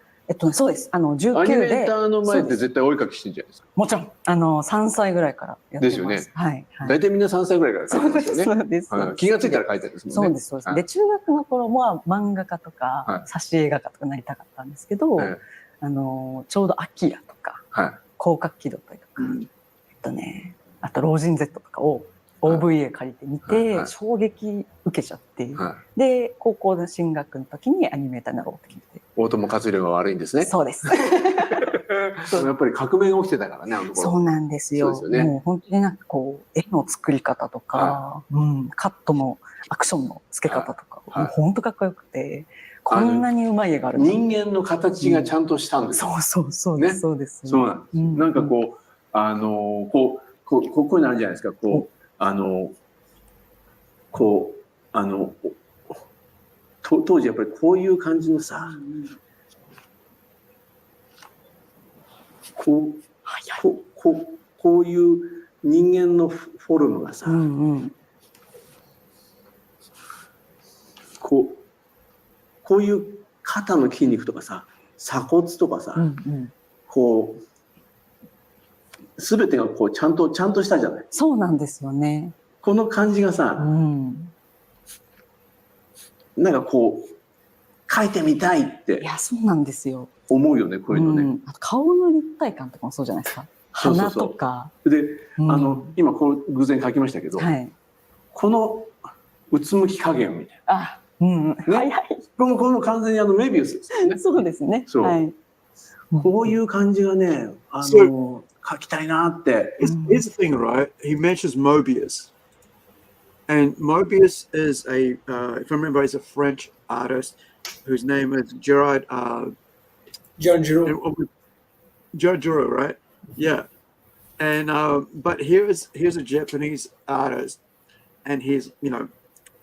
そうです。19アニメでーターの前ってそうです絶対お絵描きしてるんじゃないですか。もちろん3歳ぐらいからやってます。ですよねはいはい。大体みんな3歳ぐらいから描いてますよね。そうです。はい気がついたら描いてるんですもんね。そうですそうです。はいで中学の頃も漫画家とかはい挿絵画家とかなりたかったんですけど、はいちょうどアキラとかはい広角機動隊とか、あと老人 Z とかを OVA 借りてみて、はい衝撃受けちゃって、はで高校の進学の時にアニメーターになろうって決めて。大友克洋が悪いんですね。そうです。やっぱり革命が起きてたからね、あの頃。そうなんですよ。そうですよねもう本当になんかこう絵の作り方とか、カットのアクションの付け方とか、はいもう本当かっこよくて、こんなにうまい絵があるの。人間の形がちゃんとしたんですよ。そうです、そうです。そうなんです。なんかこういうのあるじゃないですか。当時やっぱりこういう感じのさ、こういう人間のフォルムがさ、こういう肩の筋肉とかさ、鎖骨とかさ、こう全てがこうちゃんとしたじゃない。そうなんですよね。この感じがさ、なんかこう描いてみたいっていやそうなんですよ。思うよね、こういうのね。あと顔の立体感とかもそうじゃないですか。鼻とか。で、今こう偶然描きましたけど、このうつむき加減みたいな。この完全にメビウスですよね。そうですね。こういう感じがね、描きたいなって。Here's the thing, right? He mentions Mobius. And Mobius is if I remember, he's a French artist whose name is Gerard Giraud, right? Yeah. And but here's a Japanese artist, and he's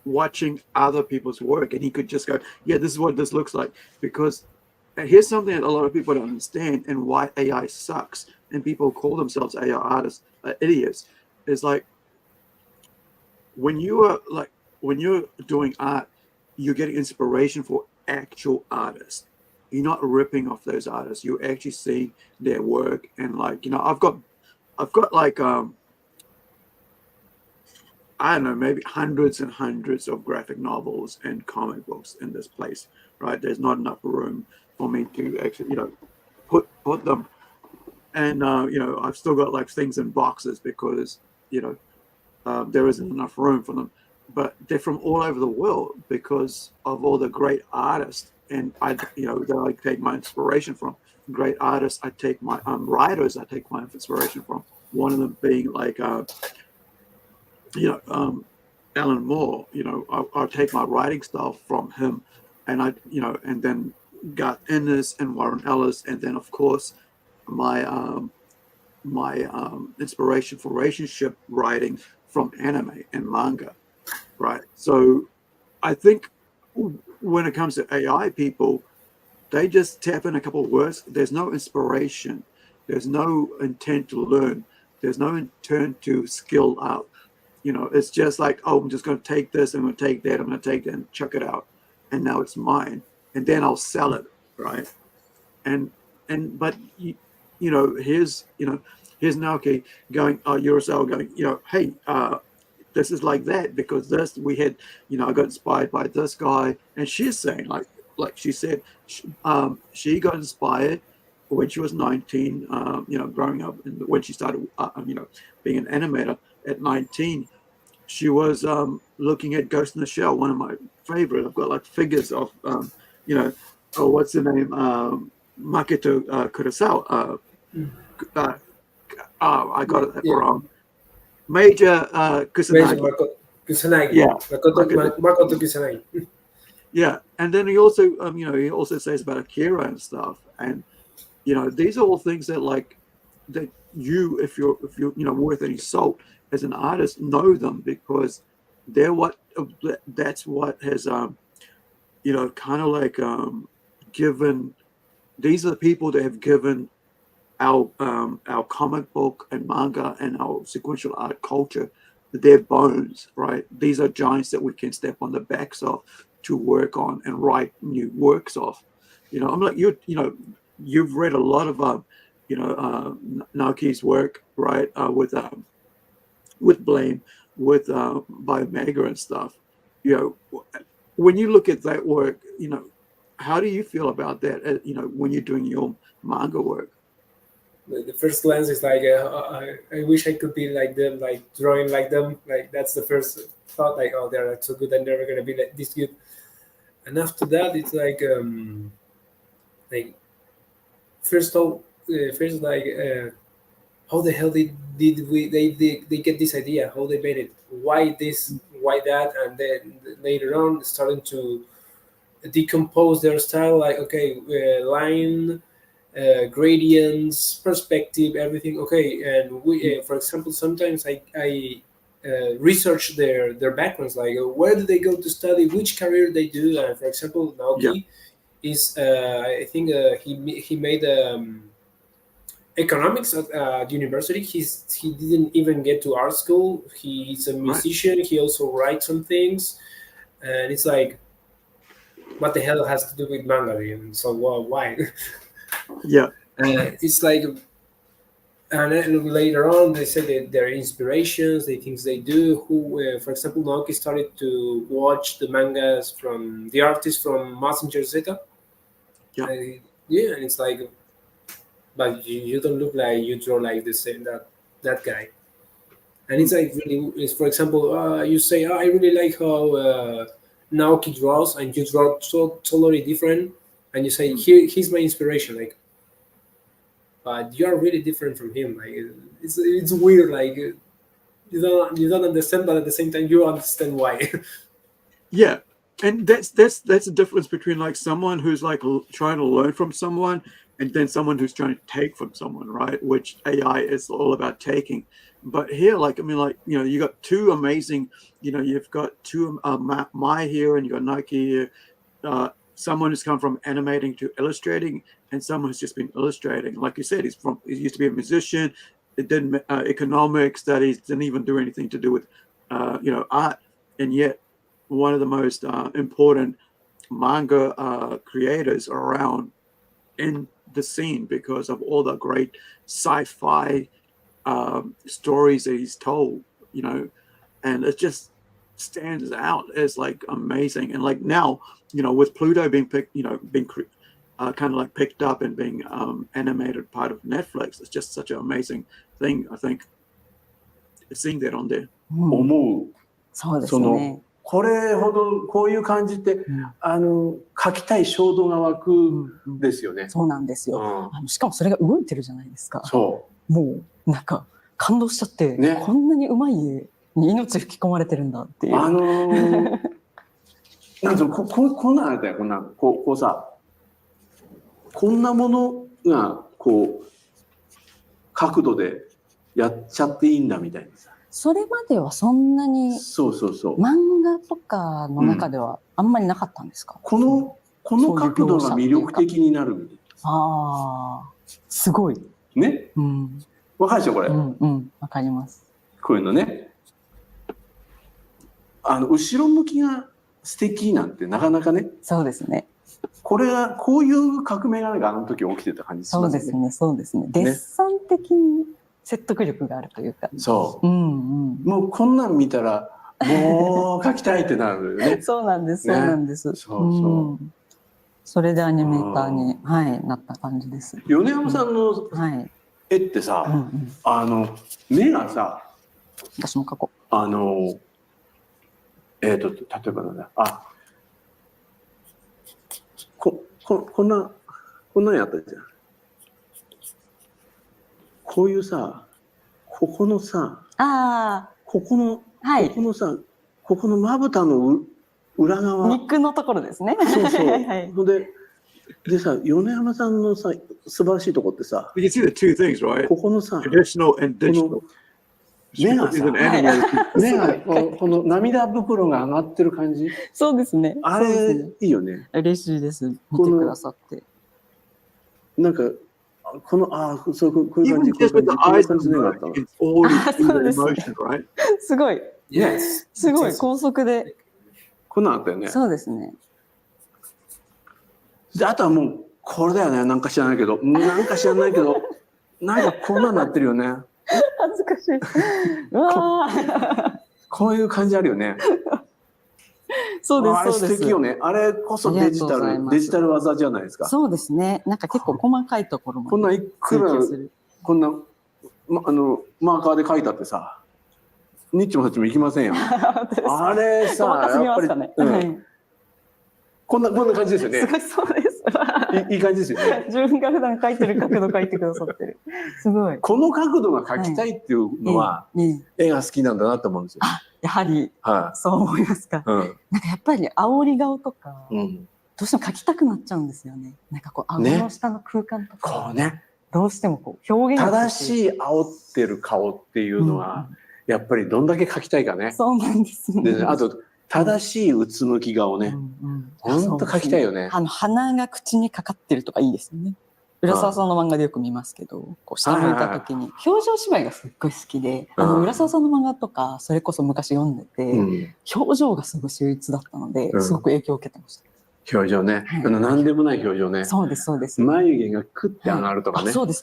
watching other people's work, and he could just go, yeah, this is what this looks like. Because here's something that a lot of people don't understand, and why AI sucks, and people call themselves AI artists idiots, is like when you're doing art, you're getting inspiration for actual artists. You're not ripping off those artists. You're actually seeing their work, and I've got like I don't know, maybe hundreds and hundreds of graphic novels and comic books in this place, right? There's not enough room for me to actually put them, and I've still got like things in boxes because there isn't enough room for them. but they're from all over the world because of all the great artists. And I, that I take my inspiration from. Great artists, I take my writers, I take my inspiration from. One of them being like, Alan Moore. I take my writing style from him, and and then got Ennis and Warren Ellis, and then of course my inspiration for relationship writing from anime and manga, right? So I think when it comes to AI people, they just tap in a couple of words. There's no inspiration. There's no intent to learn. There's no intent to skill up. It's just like, oh, I'm just going to take this, I'm going to take that, I'm going to take that and chuck it out. And now it's mine. And then I'll sell it, right? But here's Naoki going, Urasawa going, hey, this is like that because this we had, I got inspired by this guy, and she's saying like she said, she got inspired when she was 19, growing up, and when she started, being an animator at 19. She was looking at Ghost in the Shell, one of my favorite. I've got like figures of, what's the name? Makoto Kurosawa. I got it wrong. Major Kusanagi. Kusanagi. Yeah. Makoto Kusanagi. Yeah, and then he also says about Akira and stuff, and these are all things that that if you're worth any salt as an artist, know them, because that's what has kind of like given. These are the people that have given our comic book and manga and our sequential art culture their bones, right? These are giants that we can step on the backs of to work on and write new works of. I'm like, you've read a lot of Naoki's work, right? With Blame, with by Manga and stuff. When you look at that work, how do you feel about that? When you're doing your manga work. The first glance is like, I wish I could be like them, like drawing like them. Like that's the first thought. Like, oh, they're so good, and they're gonna be like this good. And after that, it's like first like, how the hell did they get this idea? How they made it? Why this? Why that? And then later on, starting to decompose their style. Like, okay, line. Gradients, perspective, everything. Okay, and we, for example, sometimes I research their backgrounds, like where do they go to study, which career they do. And for example, Naoki is, I think he made economics at university. He didn't even get to art school. He's a musician. He also writes some things, and it's like, what the hell has to do with manga? And so why? Yeah, it's like, and then later on they say that their inspirations, the things they do. Who, for example, Naoki started to watch the mangas from the artists from Mazinger Z. Yeah, and it's like, but you don't look like you draw like the same that guy. And it's like really, it's, for example, you say, I really like how Naoki draws, and you draw so totally different. And you say, he's my inspiration, like, but you're really different from him. Like, it's weird. Like, you don't understand, but at the same time, you understand why. Yeah, and that's the difference between like someone who's like trying to learn from someone, and then someone who's trying to take from someone, right? Which AI is all about taking. But here, like, I mean, like, you got two amazing, you've got two Mai here, and you got Naoki here. Someone who's come from animating to illustrating, and someone who's just been illustrating. Like you said, he used to be a musician. It didn't economic studies, didn't even do anything to do with art, and yet one of the most important manga creators around in the scene because of all the great sci-fi stories that he's told, and it just stands out as like amazing. And like now, with Pluto being picked, being kind of like picked up and being animated part of Netflix, it's just such an amazing thing. I think seeing that on there. 思うそうですね。これほどこういう感じって、書きたい衝動が湧くんですよね。そうなんですよ。しかもそれが動いてるじゃないですか。そう。もうなんか感動しちゃって、ね、こんなにうまい絵に命吹き込まれてるんだっていう。なんとこんなんあれだよ、こうさ、こんなものがこう角度でやっちゃっていいんだみたいなさ。それまではそんなに漫画とかの中ではあんまりなかったんですか？この角度が魅力的になるみたいな。ああ、すごい。ね。わかるでしょこれ。わかります。こういうのね。後ろ向きが素敵なんてなかなかね。そうですね。こういう革命があの時起きてた感じしますね。そうですね。デッサン的に説得力があるというか。そう。もうこんなん見たらもう描きたいってなるよね。そうなんです。それでアニメーターになった感じです。米山さんの絵ってさ、目がさ、私も描こう。例えばなんだ。こんなんやったじゃん。こういうさ、ここのさ、ここのまぶたの裏側。肉のところですね。そう。でさ、米山さんのさ、素晴らしいとこってさ、You can see the two things, right? ここのさ、traditional and digital. 目がこの涙袋が上がってる感じ。そうですね。あれいいよね。嬉しいです。見てくださって。なんかこういう感じ、こういう感じのがあったの。すごい。すごい高速で。こんなんあったよね。そうですね。であとはもうこれだよね。なんか知らないけど、なんかこんなんなってるよね。恥ずかしい。こういう感じあるよね。そうです。あれ素敵よね。あれこそデジタル技じゃないですか。そうですね。なんか結構細かいところも。こんないくらこんなマーカーで書いたってさ、ニッチもサッチもいきませんよ。あれさ、やっぱりこんな感じですよね。そうです。いい感じですよね。自分が普段描いてる角度描いてくださってる。すごい。この角度が描きたいっていうのは、絵が好きなんだなと思うんですよ。やはり、そう思いますか。なんかやっぱり煽り顔とか、どうしても描きたくなっちゃうんですよね。なんかこう、顎の下の空間とか、どうしてもこう、表現正しい煽ってる顔っていうのは、やっぱりどんだけ描きたいかね。そうなんですね。あと、正しいうつむき顔ね。ほんと描きたいよね。鼻が口にかかってるとかいいですよね。浦沢さんの漫画でよく見ますけど、こう下向いた時に表情芝居がすっごい好きで、浦沢さんの漫画とかそれこそ昔読んでて、表情がすごい秀逸だったので、すごく影響を受けてました。表情ね。何でもない表情ね。そうです、そうです。眉毛がクッて上がるとかね。そうです。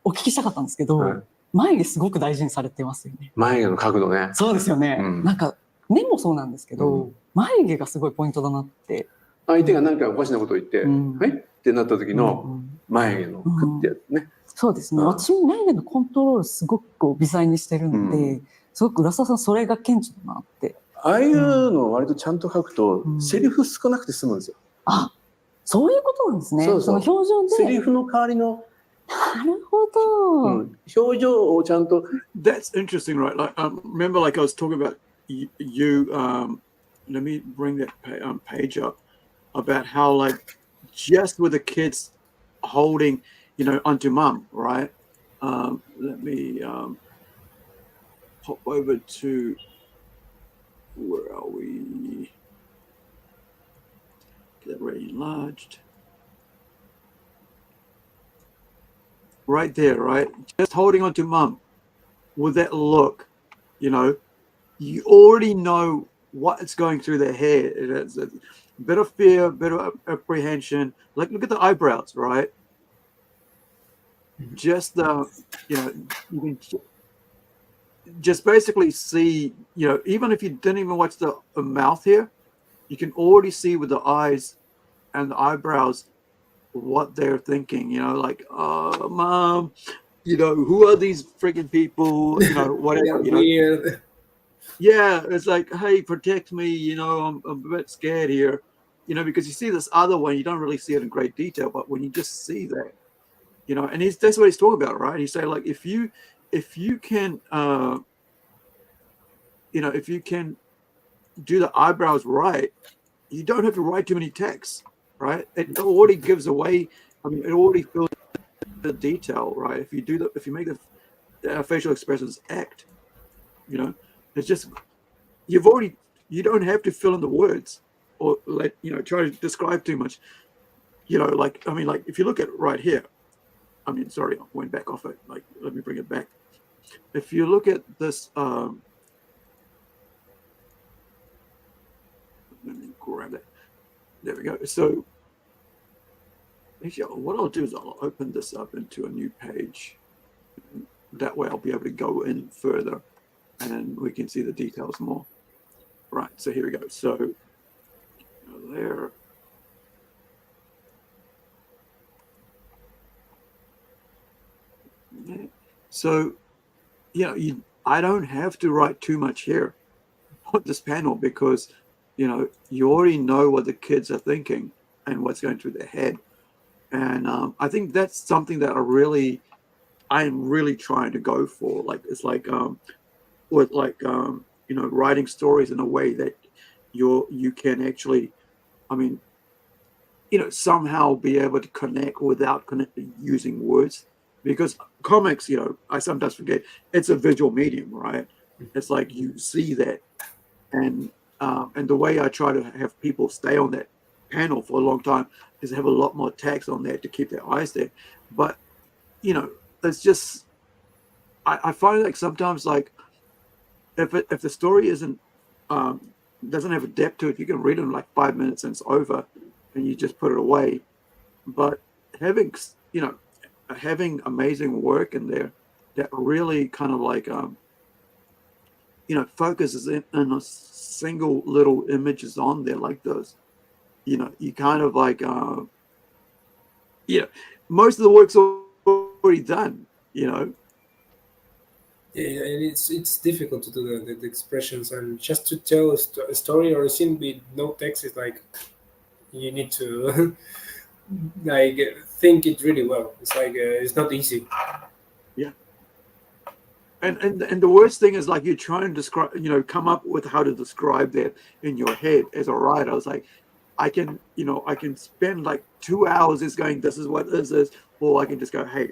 お聞きしたかったんですけど、眉毛すごく大事にされてますよね。眉毛の角度ね。そうですよね。なんか、目もそうなんですけど、眉毛がすごいポイントだなって。相手が何かおかしなことを言って、はいってなった時の眉毛のクッてやつね。そうですね。私も眉毛のコントロールすごくこう微細にしてるので、すごく浦沢さんそれが顕著だなって。ああいうのを割とちゃんと描くと、セリフ少なくて済むんですよ。そういうことなんですね。その表情で。セリフの代わりの。なるほど。表情をちゃんと。That's interesting, right? Like, remember, like I was talking about you. Let me bring that page up about how, like, just with the kids holding, onto mum, right? Let me pop over to where are we? Get very enlarged. Right there, right? Just holding on to mum with that look, you already know what's going through their head. It's a bit of fear, a bit of apprehension. Like, look at the eyebrows, right? Just you can just basically see, even if you didn't even watch the mouth here, you can already see with the eyes and the eyebrows what they're thinking, like, oh, mom, who are these freaking people, whatever, Weird. Yeah, it's like, hey, protect me. You know, I'm a bit scared here. You know, because you see this other one, you don't really see it in great detail, but when you just see that, you know, and that's what he's talking about, right? He's saying like, if you can, you know, if you can do the eyebrows right, you don't have to write too many texts, right? It already gives away. I mean, it already fills the detail, right? If you make the facial expressions act, you know, it's just you don't have to fill in the words or try to describe too much. You know, like I mean, like if you look at it right here, I mean, sorry, I went back off it. Like, let me bring it back. If you look at this, let me grab it. There we go. So, actually, what I'll do is I'll open this up into a new page. That way, I'll be able to go in further, and we can see the details more. Right. So here we go. So there. So, I don't have to write too much here on this panel because, you already know what the kids are thinking and what's going through their head. And I think that's something that I'm really trying to go for. Like, it's like, with like, writing stories in a way that you can actually, I mean, somehow be able to connect without using words. Because comics, I sometimes forget, it's a visual medium, right? It's like you see that. And the way I try to have people stay on that panel for a long time is have a lot more text on there to keep their eyes there. But, it's just, I find like sometimes like if the story doesn't have a depth to it, you can read it in like 5 minutes and it's over and you just put it away. But having amazing work in there that really kind of like focuses in a single little images on there like those, you kind of like most of the work's already done. Yeah, and it's difficult to do the expressions, and just to tell a story or a scene with no text is like you need to like think it really well. It's like it's not easy. Yeah. And the worst thing is like you try and describe, come up with how to describe that in your head as a writer. I was like, I can spend like 2 hours just going, this is what this is, or I can just go, hey,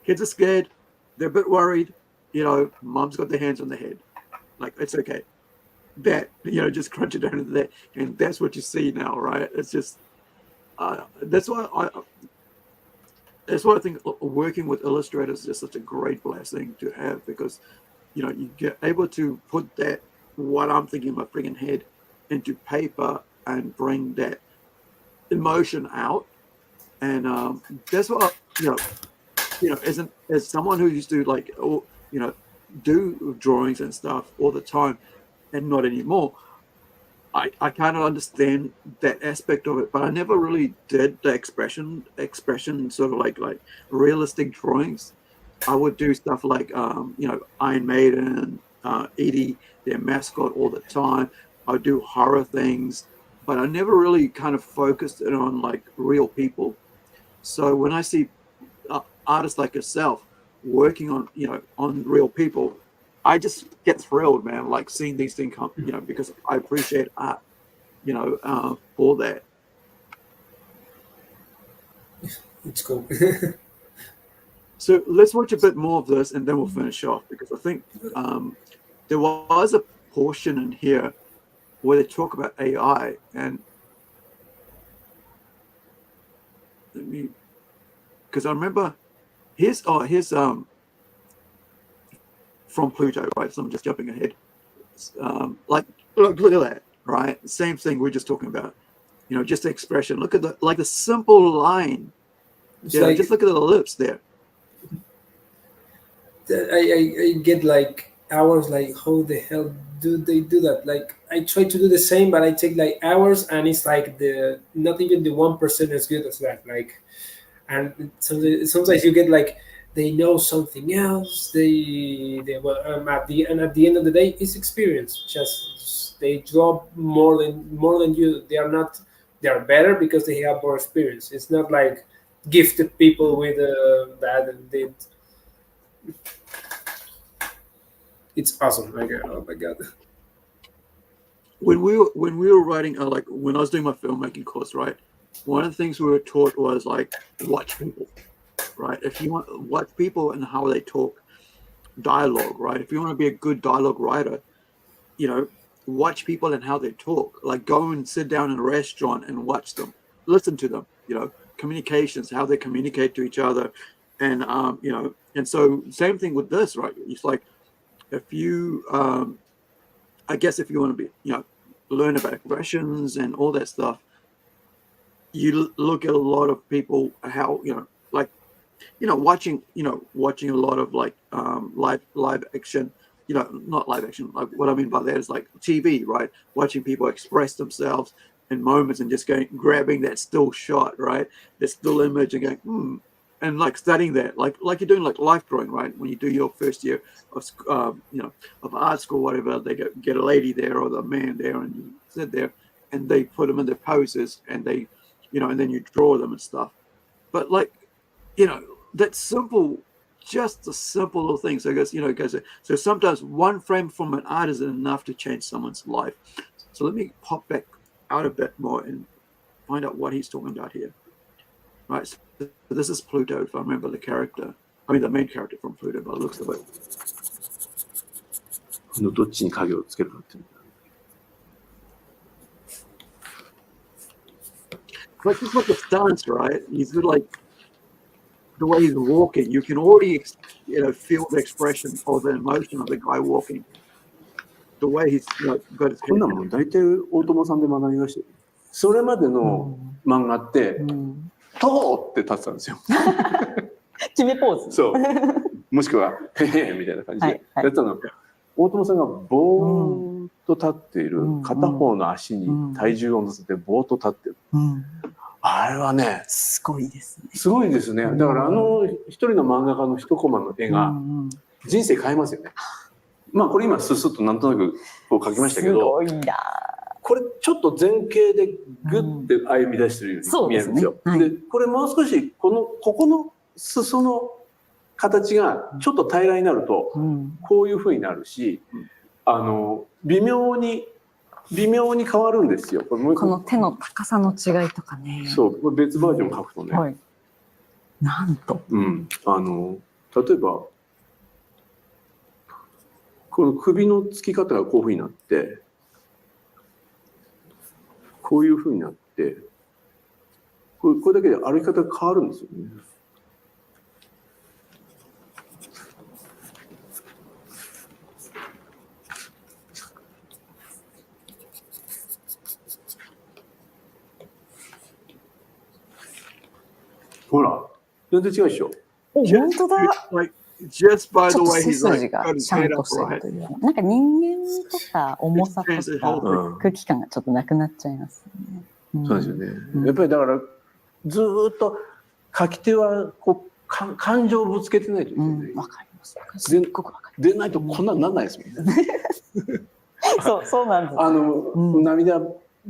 kids are scared, they're a bit worried, mom's got their hands on their head, like it's okay. That just crunch it down into that, and that's what you see now, right? It's just that's why I think working with illustrators is just such a great blessing to have, because you get able to put that what I'm thinking in my friggin' head into paper and bring that emotion out. And that's what as someone who used to like do drawings and stuff all the time and not anymore, I kind of understand that aspect of it, but I never really did the expression sort of like realistic drawings. I would do stuff like Iron Maiden, Eddie, their mascot, all the time. I would do horror things, but I never really kind of focused it on like real people. So when I see artists like yourself working on on real people, I just get thrilled, man, like seeing these things come, because I appreciate art, for that. It's cool. So let's watch a bit more of this and then we'll finish off, because I think there was a portion in here where they talk about AI, and because I remember here's from Pluto, right? So I'm just jumping ahead. Like, look at that, right? Same thing we're just talking about. Just the expression. Look at the simple line. Yeah, just look at the lips there. I get like hours. Like, how the hell do they do that? Like, I try to do the same, but I take like hours, and it's like not even the 1% as good as that. Like, and sometimes you get like they know something else. At the end of the day, it's experience. Just they draw more than you. They are better because they have more experience. It's not like gifted people with that and did. It's awesome. Oh my god. When we were writing, like when I was doing my filmmaking course, right? One of the things we were taught was like watch people, right? If you want to watch people and how they talk, dialogue, right? If you want to be a good dialogue writer, watch people and how they talk. Like go and sit down in a restaurant and watch them, listen to them. Communications, how they communicate to each other, and and so same thing with this, right? It's like if you, I guess, if you want to be, learn about expressions and all that stuff. You look at a lot of people, how watching a lot of like live action, not live action. Like what I mean by that is like TV, right? Watching people express themselves in moments and just grabbing that still shot, right? That still image and going, and like studying that, like you're doing like life drawing, right? When you do your first year of of art school, whatever, they get a lady there or the man there, and you sit there, and they put them in their poses, and they. And then you draw them and stuff. But like, that's simple, just a simple little thing. So it goes, so sometimes one frame from an art is enough to change someone's life. So let me pop back out a bit more and find out what he's talking about here. Right. So this is Pluto, if I remember the main character from Pluto, by the looks of it. どっちに影をつけるかっていう。But just like the stance, right? He's like the way he's walking. You can already, feel the expression or the emotion of the guy walking. The way he's got his head. こんなもん大体大友さんで学びましたよ。それまでの漫画って、トーって立ってたんですよ。決めポーズ。そう。もしくはへへみたいな感じでやってたの。大友さんがぼーっと立っている、片方の足に体重を乗せてぼーっと立ってる。あれはね、すごいですね。すごいですね。だから一人の漫画家の一コマの絵が人生変えますよね。まあこれ今ススッとなんとなくこう描きましたけど、すごいな。これちょっと前傾でグッて歩み出してるように見えるんですよ。でこれもう少しここの裾の形がちょっと平らになるとこういう風になるし、微妙に変わるんですよ。この手の高さの違いとかね。そう、これ別バージョン書くとね。はい、なんと。例えばこの首のつき方がこういう風になって、こういう風になって、これだけで歩き方が変わるんですよね。ほら、全然違うでしょ。お、本当だ。Just by ち the ょっと way 背 he's 筋 like が got his シャ head ンと up してる right. というなんか人間とか重さとか空気感がちょっとなくなっちゃいますね。そうですよね。やっぱりだからずっと書き手はこう感情をぶつけてないといけない。わかります。すっごくわかります。でないとこんなにならないですもんね。そうなんです。涙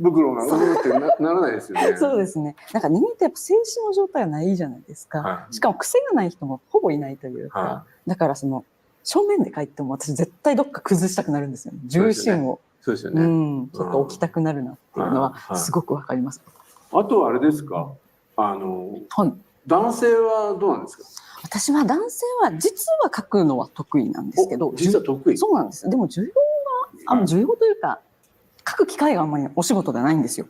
袋がってならないですよね。そうですね。なんか人間ってやっぱ静止の状態はないじゃないですか。しかも癖がない人もほぼいないというか、だから正面で書いても私絶対どっか崩したくなるんですよね。重心を。そうですよね。ちょっと置きたくなるなっていうのはすごくわかります。あとはあれですか。男性はどうなんですか。私は男性は実は書くのは得意なんですけど、実は得意。そうなんです。でも需要というか。書く機会があんまりお仕事ではないんですよ。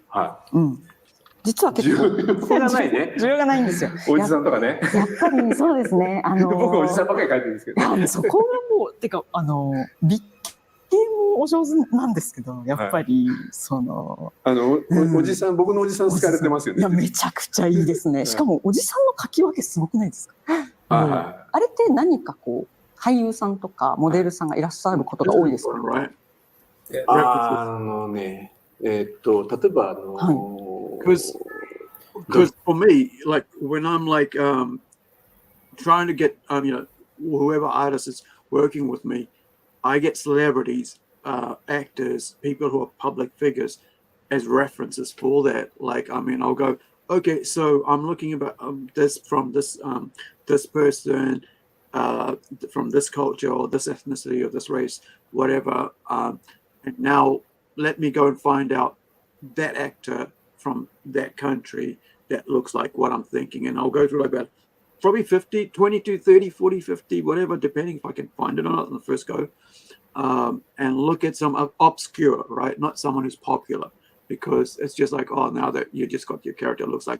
実は結構需要がないね。需要がないんですよ。おじさんとかね。やっぱりそうですね。僕おじさんばっかり書いてるんですけど。そこがもうてか美形もお上手なんですけど、やっぱりおじさん僕のおじさん好かれてますよね。いやめちゃくちゃいいですね。しかもおじさんの書き分けすごくないですか。あれって何かこう俳優さんとかモデルさんがいらっしゃることが多いですか。例えばbecause for me, like when I'm like trying to get whoever artist is working with me, I get celebrities, actors, people who are public figures as references for that. Like, I mean, I'll go, okay, so I'm looking about this from this person, from this culture or this ethnicity or this race, whatever. And now let me go and find out that actor from that country that looks like what I'm thinking. And I'll go through like about probably 50, 22, 30, 40, 50, whatever, depending if I can find it or not on the first go. And look at some obscure, right? Not someone who's popular, because it's just like, oh, now that you just got your character looks like,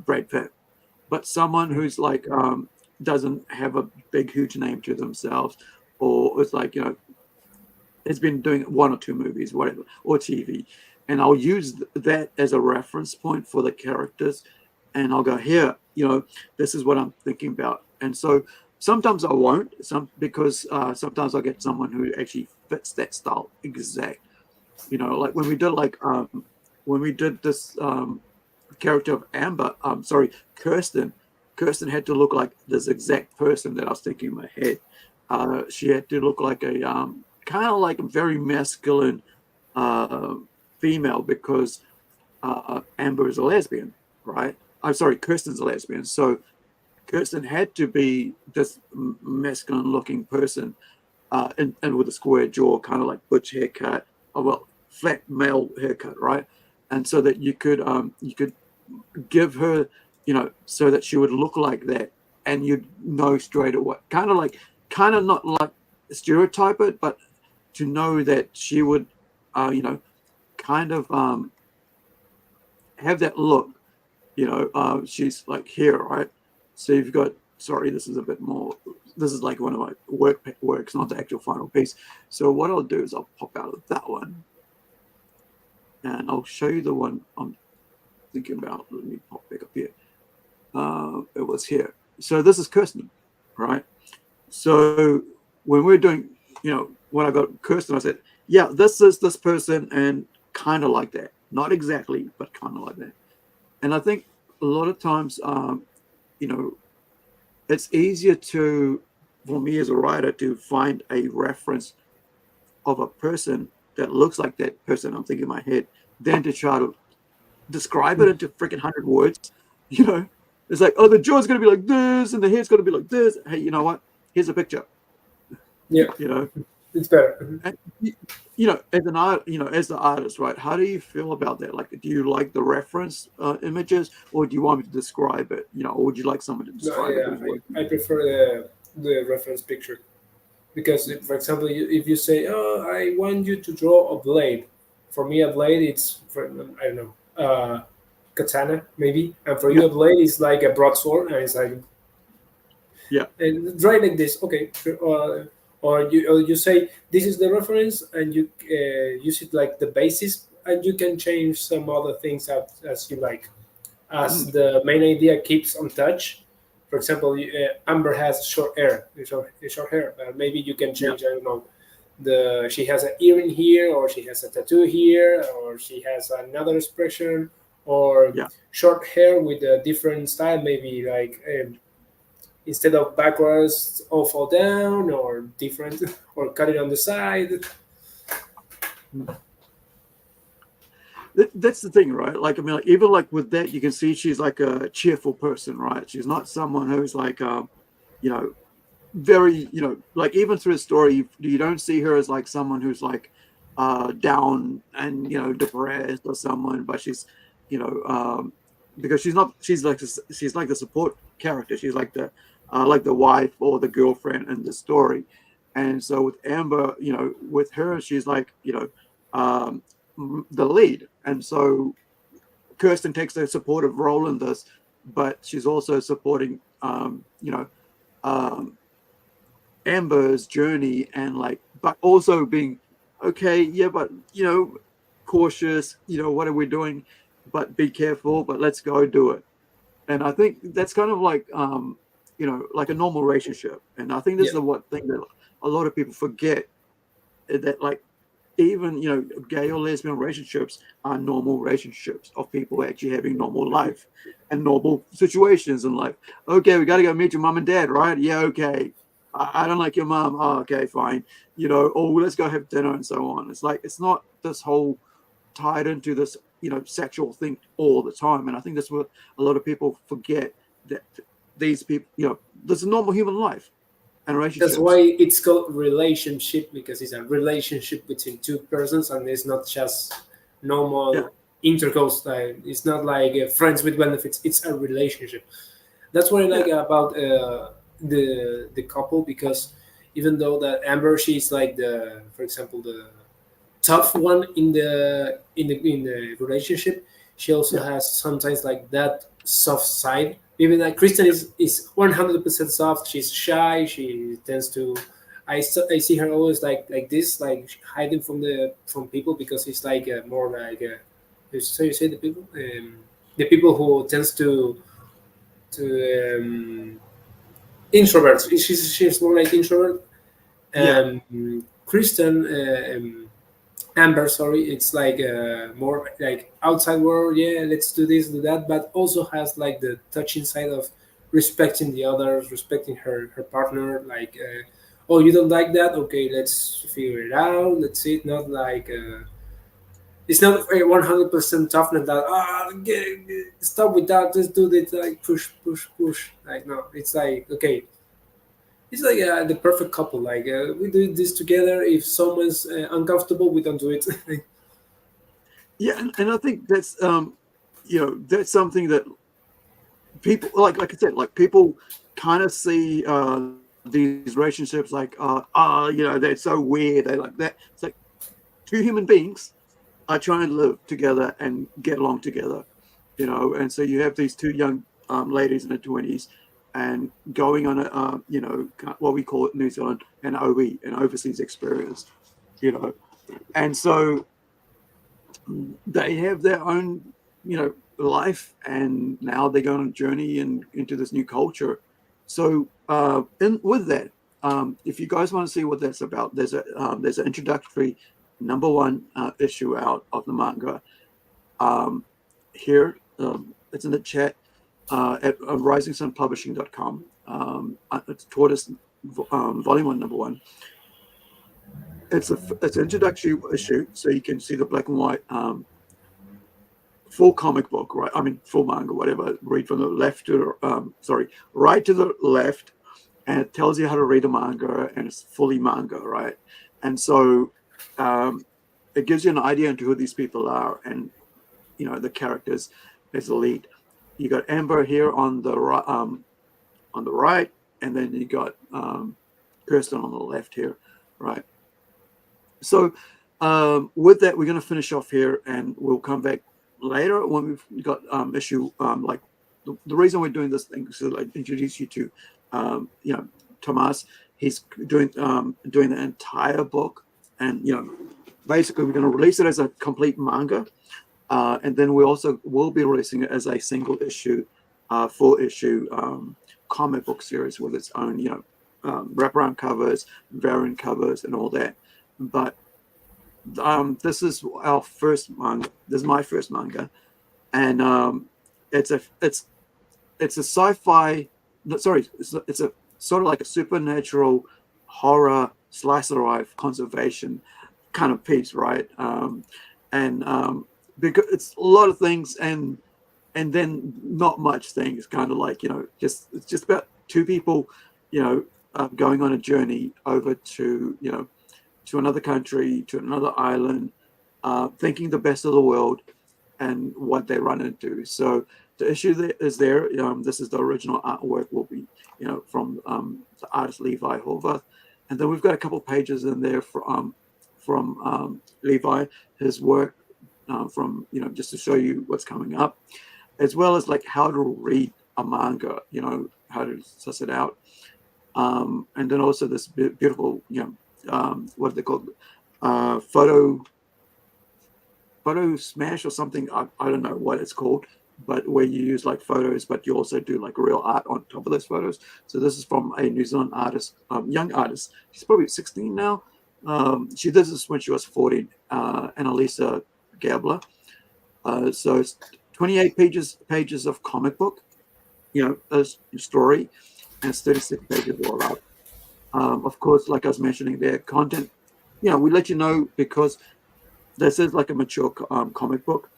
Brad Pitt, but someone who's like doesn't have a big, huge name to themselves, or it's like, it's been doing 1 or 2 movies, whatever, or TV, and I'll use that as a reference point for the characters, and I'll go, here, this is what I'm thinking about. And so sometimes I won't, because sometimes I'll get someone who actually fits that style exact. Like when we did this character of Amber, Kirsten had to look like this exact person that I was thinking in my head. She had to look like a kind of like a very masculine female, because Amber is a lesbian, right? I'm sorry, Kirsten's a lesbian. So Kirsten had to be this masculine looking person, and with a square jaw, kind of like butch haircut, flat male haircut, right? And so that you could give her, so that she would look like that, and you'd know straight away, kind of not like stereotype it, but to know that she would, kind of have that look, she's like here, right? So you've got, sorry, this is a bit more, this is like one of my works, not the actual final piece. So what I'll do is I'll pop out of that one, and I'll show you the one I'm thinking about. Let me pop back up here. It was here. So this is Kirsten, right? So when we're doing, when I got Kirsten, I said, yeah, this is this person, and kind of like that. Not exactly, but kind of like that. And I think a lot of times, it's easier for me as a writer to find a reference of a person that looks like that person I'm thinking in my head, than to try to describe it into freaking 100 words. It's like, oh, the jaw's going to be like this, and the hair's going to be like this. Hey, you know what? Here's a picture. Yeah. It's better. And, as the artist, right? How do you feel about that? Like, do you like the reference images, or do you want me to describe it? Or would you like someone to describe it? I prefer the reference picture, because for example, if you say, oh, I want you to draw a blade. For me, a blade, it's I don't know, katana maybe, and for you, a blade is like a broadsword, and it's like, and draw it like this, okay. Or you say this is the reference, and you use it like the basis, and you can change some other things as you like, as the main idea keeps untouched. For example, Amber has short hair, maybe you can change. I don't know, she has an earring here, or she has a tattoo here, or she has another expression, or short hair with a different style, maybe like. Instead of backwards or fall down, or different, or cut it on the side. That's the thing, right? Like, I mean, like, even like with that, you can see she's like a cheerful person, right? She's not someone who's like, very, like even through the story, you don't see her as like someone who's like down and, depressed or someone, but she's, because she's like the support character. She's like the wife or the girlfriend in the story. And so with Amber, with her, she's like, the lead. And so Kirsten takes a supportive role in this, but she's also supporting, Amber's journey, and like, but also being okay. Yeah, but cautious, what are we doing? But be careful, but let's go do it. And I think that's kind of like, like a normal relationship. And I think this is the one thing that a lot of people forget, that like even, you know, gay or lesbian relationships are normal relationships of people actually having normal life and normal situations in life. Okay, we got to go meet your mom and dad, right? Yeah, okay. I don't like your mom. Oh, okay, fine. You know, oh, let's go have dinner and so on. It's like, it's not this whole tied into this, you know, sexual thing all the time. And I think that's what a lot of people forget, that these people, you know, there's a normal human life and relationships. That's why it's called relationship, because it's a relationship between two persons, and it's not just normal intercourse style. It's not like friends with benefits. It's a relationship. That's what I like about the couple, because even though that Amber, she's like the, for example, the tough one in the relationship, she also has sometimes like that soft side. Even like Kristen is 100% soft. She's shy. She tends to. I see her always like this, like hiding from people, because it's like more like so you say the people who tends to introverts. She's more like introvert. Kristen. Amber, sorry, it's like more like outside world. Yeah, let's do this, do that, but also has like the touching side of respecting the others, respecting her partner. Like, oh, you don't like that? Okay, let's figure it out. Let's see. Not like it's not 100% toughness that stop with that. Let's do this. Like push, push, push. Like no, it's like okay. It's like the perfect couple. Like we do this together. If someone's uncomfortable, we don't do it. Yeah, and I think that's you know, that's something that people like I said, like people kind of see these relationships like you know, they're so weird, they like that. It's like two human beings are trying to live together and get along together, you know. And so you have these two young ladies in their 20s and going on a you know, what we call it in New Zealand an OE, an overseas experience, you know. And so they have their own, you know, life, and now they go on a journey and into this new culture. So with that, if you guys want to see what that's about, there's an introductory #1 issue out of the manga here. It's in the chat at risingsunpublishing.com. It's Tortoise volume 1 #1. It's an introductory issue, so you can see the black and white full comic book, right? I mean, full manga, whatever. Read from the left to right to the left, and it tells you how to read a manga, and it's fully manga, right? And so it gives you an idea into who these people are, and you know, the characters as the lead. You got Amber here on the right, and then you got Kirsten on the left here, right? So with that, we're going to finish off here, and we'll come back later when we've got issue like the reason we're doing this thing is to like introduce you to you know, Tomas. He's doing the entire book, and you know, basically we're going to release it as a complete manga, and then we also will be releasing it as a single issue, full issue comic book series with its own, you know, wraparound covers, variant covers, and all that. But this is our first manga. This is my first manga, and it's a sci-fi. Sorry, it's a sort of like a supernatural horror slice of life conservation kind of piece, right? Because it's a lot of things and then not much things. Kind of like, you know, it's just about two people, you know, going on a journey over to, you know, to another country, to another island, thinking the best of the world and what they run into. So the issue that is there, this is the original artwork, will be, you know, from the artist Levi Horvath. And then we've got a couple pages in there from Levi, his work from, you know, just to show you what's coming up, as well as like how to read a manga, you know, how to suss it out. And then also this beautiful, you know, what are they called? Photo smash or something. I don't know what it's called, but where you use like photos, but you also do like real art on top of those photos. So this is from a New Zealand artist, young artist. She's probably 16 now. She did this when she was 14, Annalisa Gabler. So it's 28 pages of comic book, a story, and it's 36 pages all up. Of course, like I was mentioning there, content, we let you know because this is like a mature comic book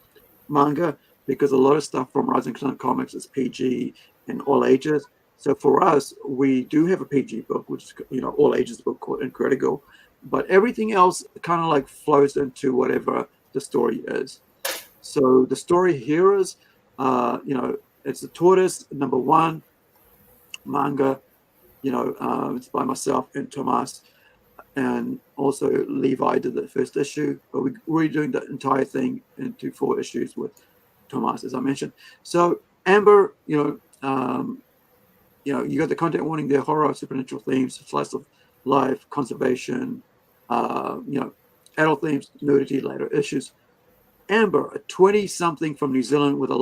manga, because a lot of stuff from Rising Sun Comics is PG and all ages. So for us, we do have a PG book, which is, all ages book called Incredible, but everything else kind of like flows into whatever the story is. So the story here is, it's the Tortoise #1 manga. It's by myself and Tomas, and also Levi did the first issue, but we're doing the entire thing into 4 issues with Tomas, as I mentioned. So Amber, you got the content warning there: horror, supernatural themes, slice of life, conservation, adult themes, nudity, later issues. Amber, a 20-something from New Zealand with a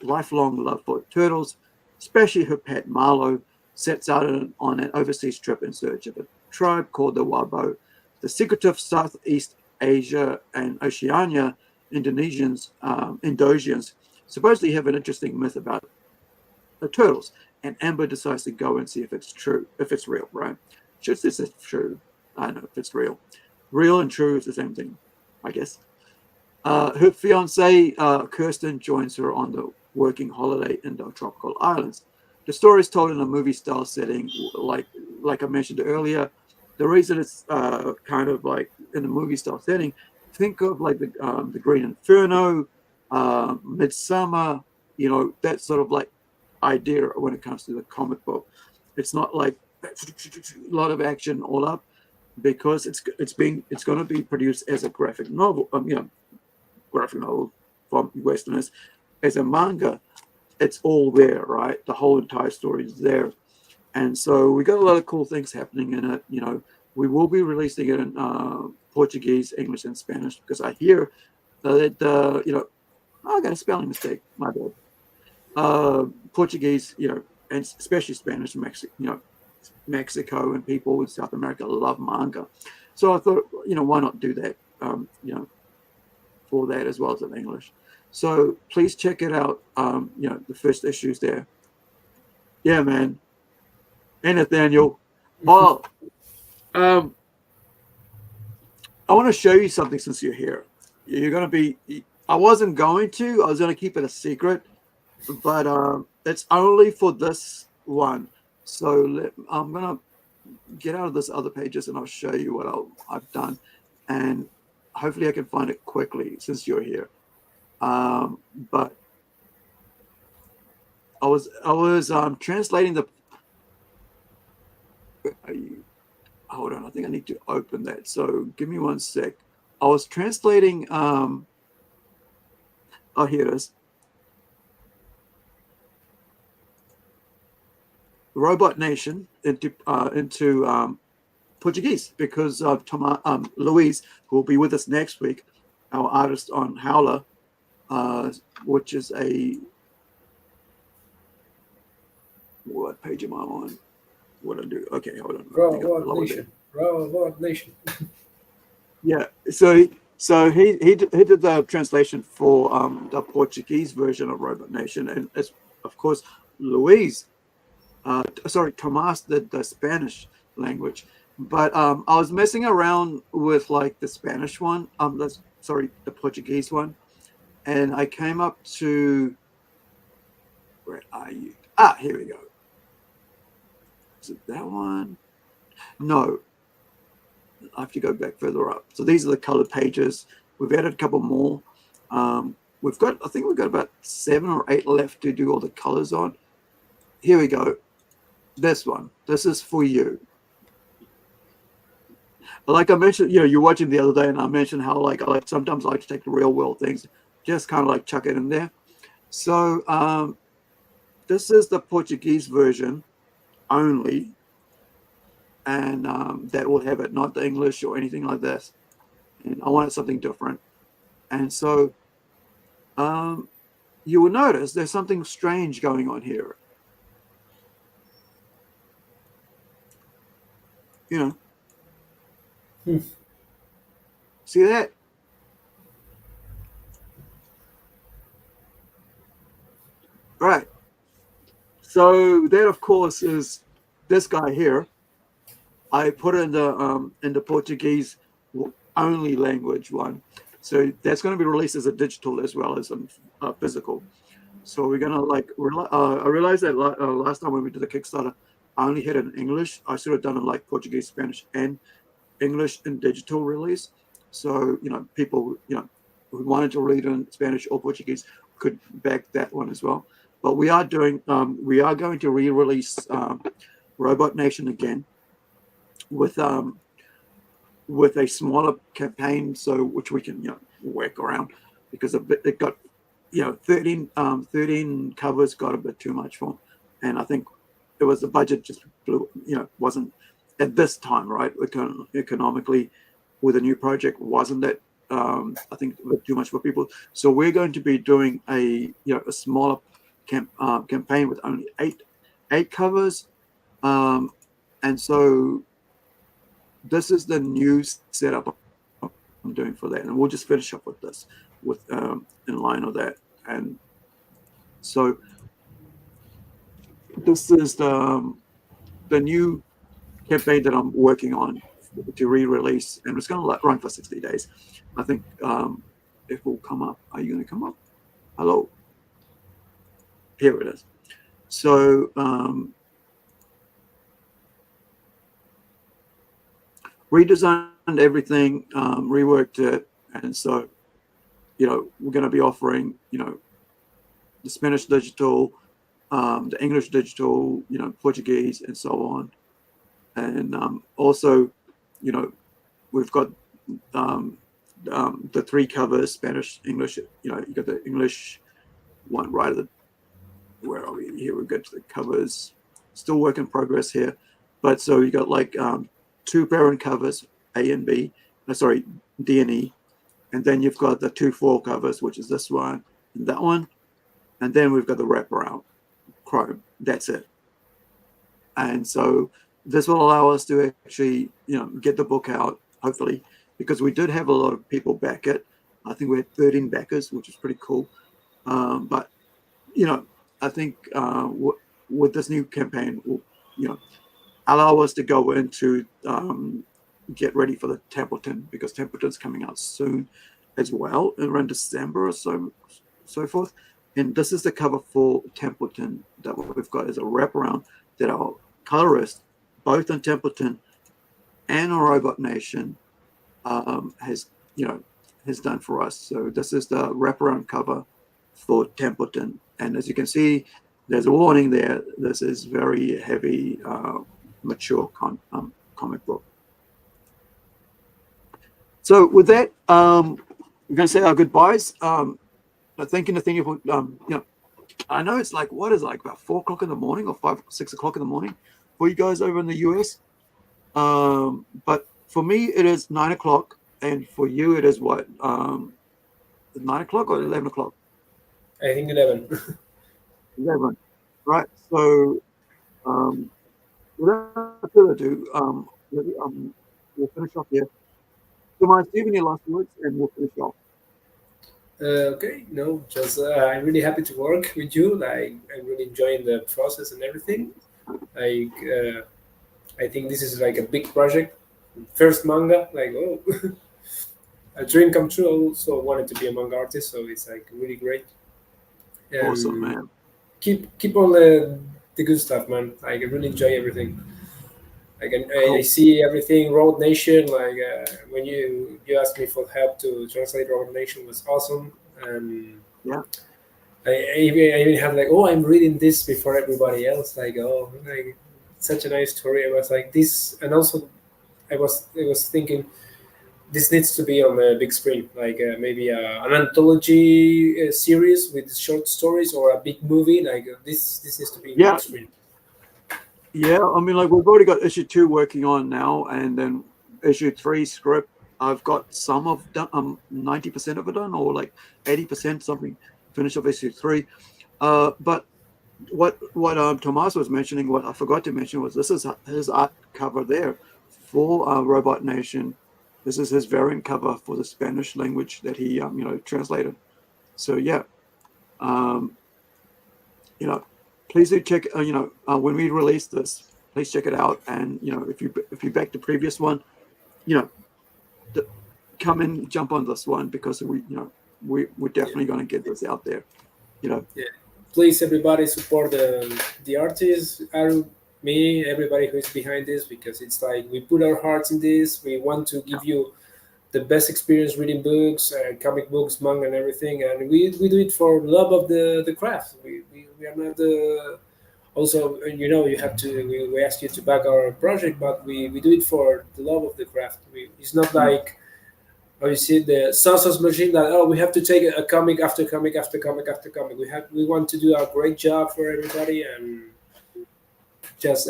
lifelong love for turtles, especially her pet Malo, sets out on an overseas trip in search of a tribe called the Wabo. The secretive Southeast Asia and Oceania Indosians supposedly have an interesting myth about the turtles, and Amber decides to go and see if it's true, if it's real, right? She says it's true. I don't know if it's real. Real and true is the same thing, I guess. Her fiancee, Kirsten, joins her on the working holiday in the tropical islands. The story is told in a movie-style setting, like I mentioned earlier. The reason it's kind of like in a movie-style setting, think of like the Green Inferno, Midsummer, that sort of like idea when it comes to the comic book. It's not like a lot of action all up, because it's going to be produced as a graphic novel. Graphic novel from Westerners. As a manga, it's all there, right? The whole entire story is there. And so we got a lot of cool things happening in it. We will be releasing it in Portuguese, English, and Spanish, because I hear that, I got a spelling mistake, my bad. Portuguese, and especially Spanish, Mexico and people in South America love manga. So I thought, why not do that, for that as well as in English. So please check it out. The first issue's there. Yeah, man. Hey, Nathaniel. Oh, I want to show you something since you're here. You're going to be, I wasn't going to, I was going to keep it a secret, but it's only for this one. So I'm going to get out of this other pages and I'll show you what I've done. And hopefully I can find it quickly since you're here. But I was translating the. Hold on, I think I need to open that. So give me one sec. I was translating. Oh, here it is. Robot Nation into Portuguese, because of Luis, who will be with us next week, our artist on Howler, which is what page am I on? What I do? Okay, hold on. Robot Nation. Yeah, so he did the translation for the Portuguese version of Robot Nation, and it's of course Luis. Tomas did the Spanish language. But I was messing around with like the Spanish one, the Portuguese one, and I came up to, where are you? Here we go. Is it that one? No, I have to go back further up. So these are the colored pages. We've added a couple more. I think we've got about 7 or 8 left to do all the colors on. Here we go. This one. This is for you. Like I mentioned, you're watching the other day, and I mentioned how sometimes I like to take the real world things, just kind of like chuck it in there. So this is the Portuguese version only, and that will have it, not the English or anything like this. And I wanted something different, and so you will notice there's something strange going on here. See that? Right. So that, of course, is this guy here. I put in the Portuguese only language one. So that's going to be released as a digital as well as a physical. So we're going to I realized that last time when we did the Kickstarter, I only had it in English. I should have done it like Portuguese, Spanish, and English in digital release. So, people, who wanted to read in Spanish or Portuguese could back that one as well. But we are going to re-release Robot Nation again with a smaller campaign, so which we can work around, because it got 13 covers got a bit too much for them, and I think it was the budget just blew, wasn't at this time, right, economically with a new project, wasn't that I think a bit too much for people. So we're going to be doing a smaller campaign with only eight covers, and so this is the new setup I'm doing for that, and we'll just finish up with this with in line of that. And so this is the new campaign that I'm working on to re-release, and it's going to run for 60 days. I think it will come up. Are you going to come up? Hello. Here it is. So redesigned everything, reworked it, and so we're going to be offering the Spanish digital, the English digital, Portuguese, and so on. And also, we've got the three covers: Spanish, English. You got the English one right at the. Where are we? Here we go to the covers. Still work in progress here, but so you got like two parent covers, A and B. Sorry, D and E, and then you've got the 2 full covers, which is this one and that one, and then we've got the wraparound chrome. That's it. And so this will allow us to actually, get the book out, hopefully, because we did have a lot of people back it. I think we had 13 backers, which is pretty cool. But, I think with this new campaign, will, allow us to go into get ready for the Templeton, because Templeton's coming out soon as well, around December or so forth. And this is the cover for Templeton that we've got as a wraparound that our colorist, both on Templeton and on Robot Nation, has done for us. So this is the wraparound cover for Templeton, and as you can see, there's a warning there. This is very heavy, mature comic book. So with that, we're going to say our goodbyes. Thanking I know it's like, what is it, like about 4 o'clock in the morning or 6 o'clock in the morning for you guys over in the US. But for me, it is 9 o'clock, and for you, it is what? 9 o'clock or 11 o'clock? I think 11. 11, right? So, without further ado, we'll finish off here. Tomas, do you have any last words, and we'll finish off? Okay, no, just I'm really happy to work with you. Like, I'm really enjoying the process and everything. Like, I think this is like a big project. First manga, like, oh, a dream come true. I also wanted to be a manga artist, so it's like really great. Awesome, man. Keep all the good stuff, man. Like, I really enjoy everything. Like, I see everything. Road Nation, like when you asked me for help to translate Road Nation, was awesome. And yeah, I even have like, oh, I'm reading this before everybody else. Like, oh, like such a nice story. I was like this, and also I was thinking this needs to be on the big screen, like maybe an anthology series with short stories, or a big movie. Like this needs to be on the big screen. Yeah, I mean, like, we've already got issue 2 working on now, and then issue 3 script. I've got some of done, 90% of it done, or like 80% something. Finish off issue 3. But what Tomas was mentioning, what I forgot to mention was this is his art cover there for Robot Nation This is his variant cover for the Spanish language that he translated. So yeah, please do check. When we release this, please check it out. And if you back the previous one, come and jump on this one, because we're definitely going to get this out there. Yeah. Please, everybody, support the artists, Aru, me, everybody who is behind this, because it's like we put our hearts in this. We want to give you the best experience reading books, comic books, manga, and everything. And we do it for love of the craft. We are not also, you have to, we ask you to back our project, but we do it for the love of the craft. It's not like, you see the sausage machine that, we have to take a comic after comic after comic after comic. We want to do a great job for everybody, and just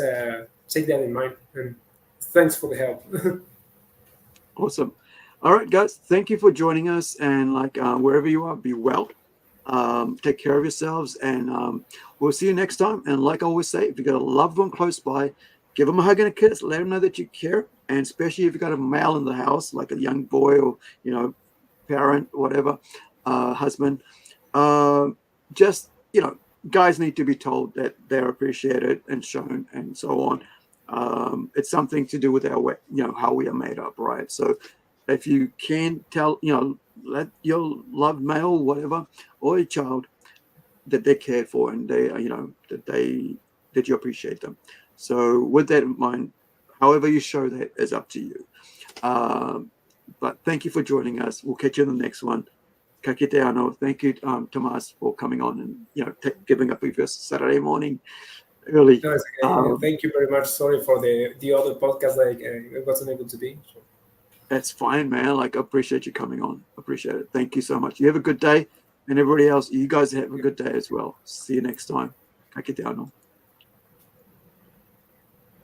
take that in mind. And thanks for the help. Awesome. All right, guys, thank you for joining us. And wherever you are, be well. Take care of yourselves, and we'll see you next time. And like I always say, if you got a loved one close by, give them a hug and a kiss. Let them know that you care. And especially if you've got a male in the house, like a young boy or, parent, whatever, husband, guys need to be told that they're appreciated and shown and so on. It's something to do with our way, how we are made up, right? So if you can tell, let your loved male, whatever, or your child, that they're cared for, and they, that you appreciate them. So with that in mind, however you show that is up to you. But thank you for joining us. We'll catch you in the next one. Ka kite anō. Thank you, Tomas, for coming on and giving up with us Saturday morning early. No, it's okay. Thank you very much. Sorry for the other podcast I wasn't able to be. So. That's fine, man. I appreciate you coming on. Appreciate it. Thank you so much. You have a good day, and everybody else, you guys have a good day as well. See you next time. Ka kite anō.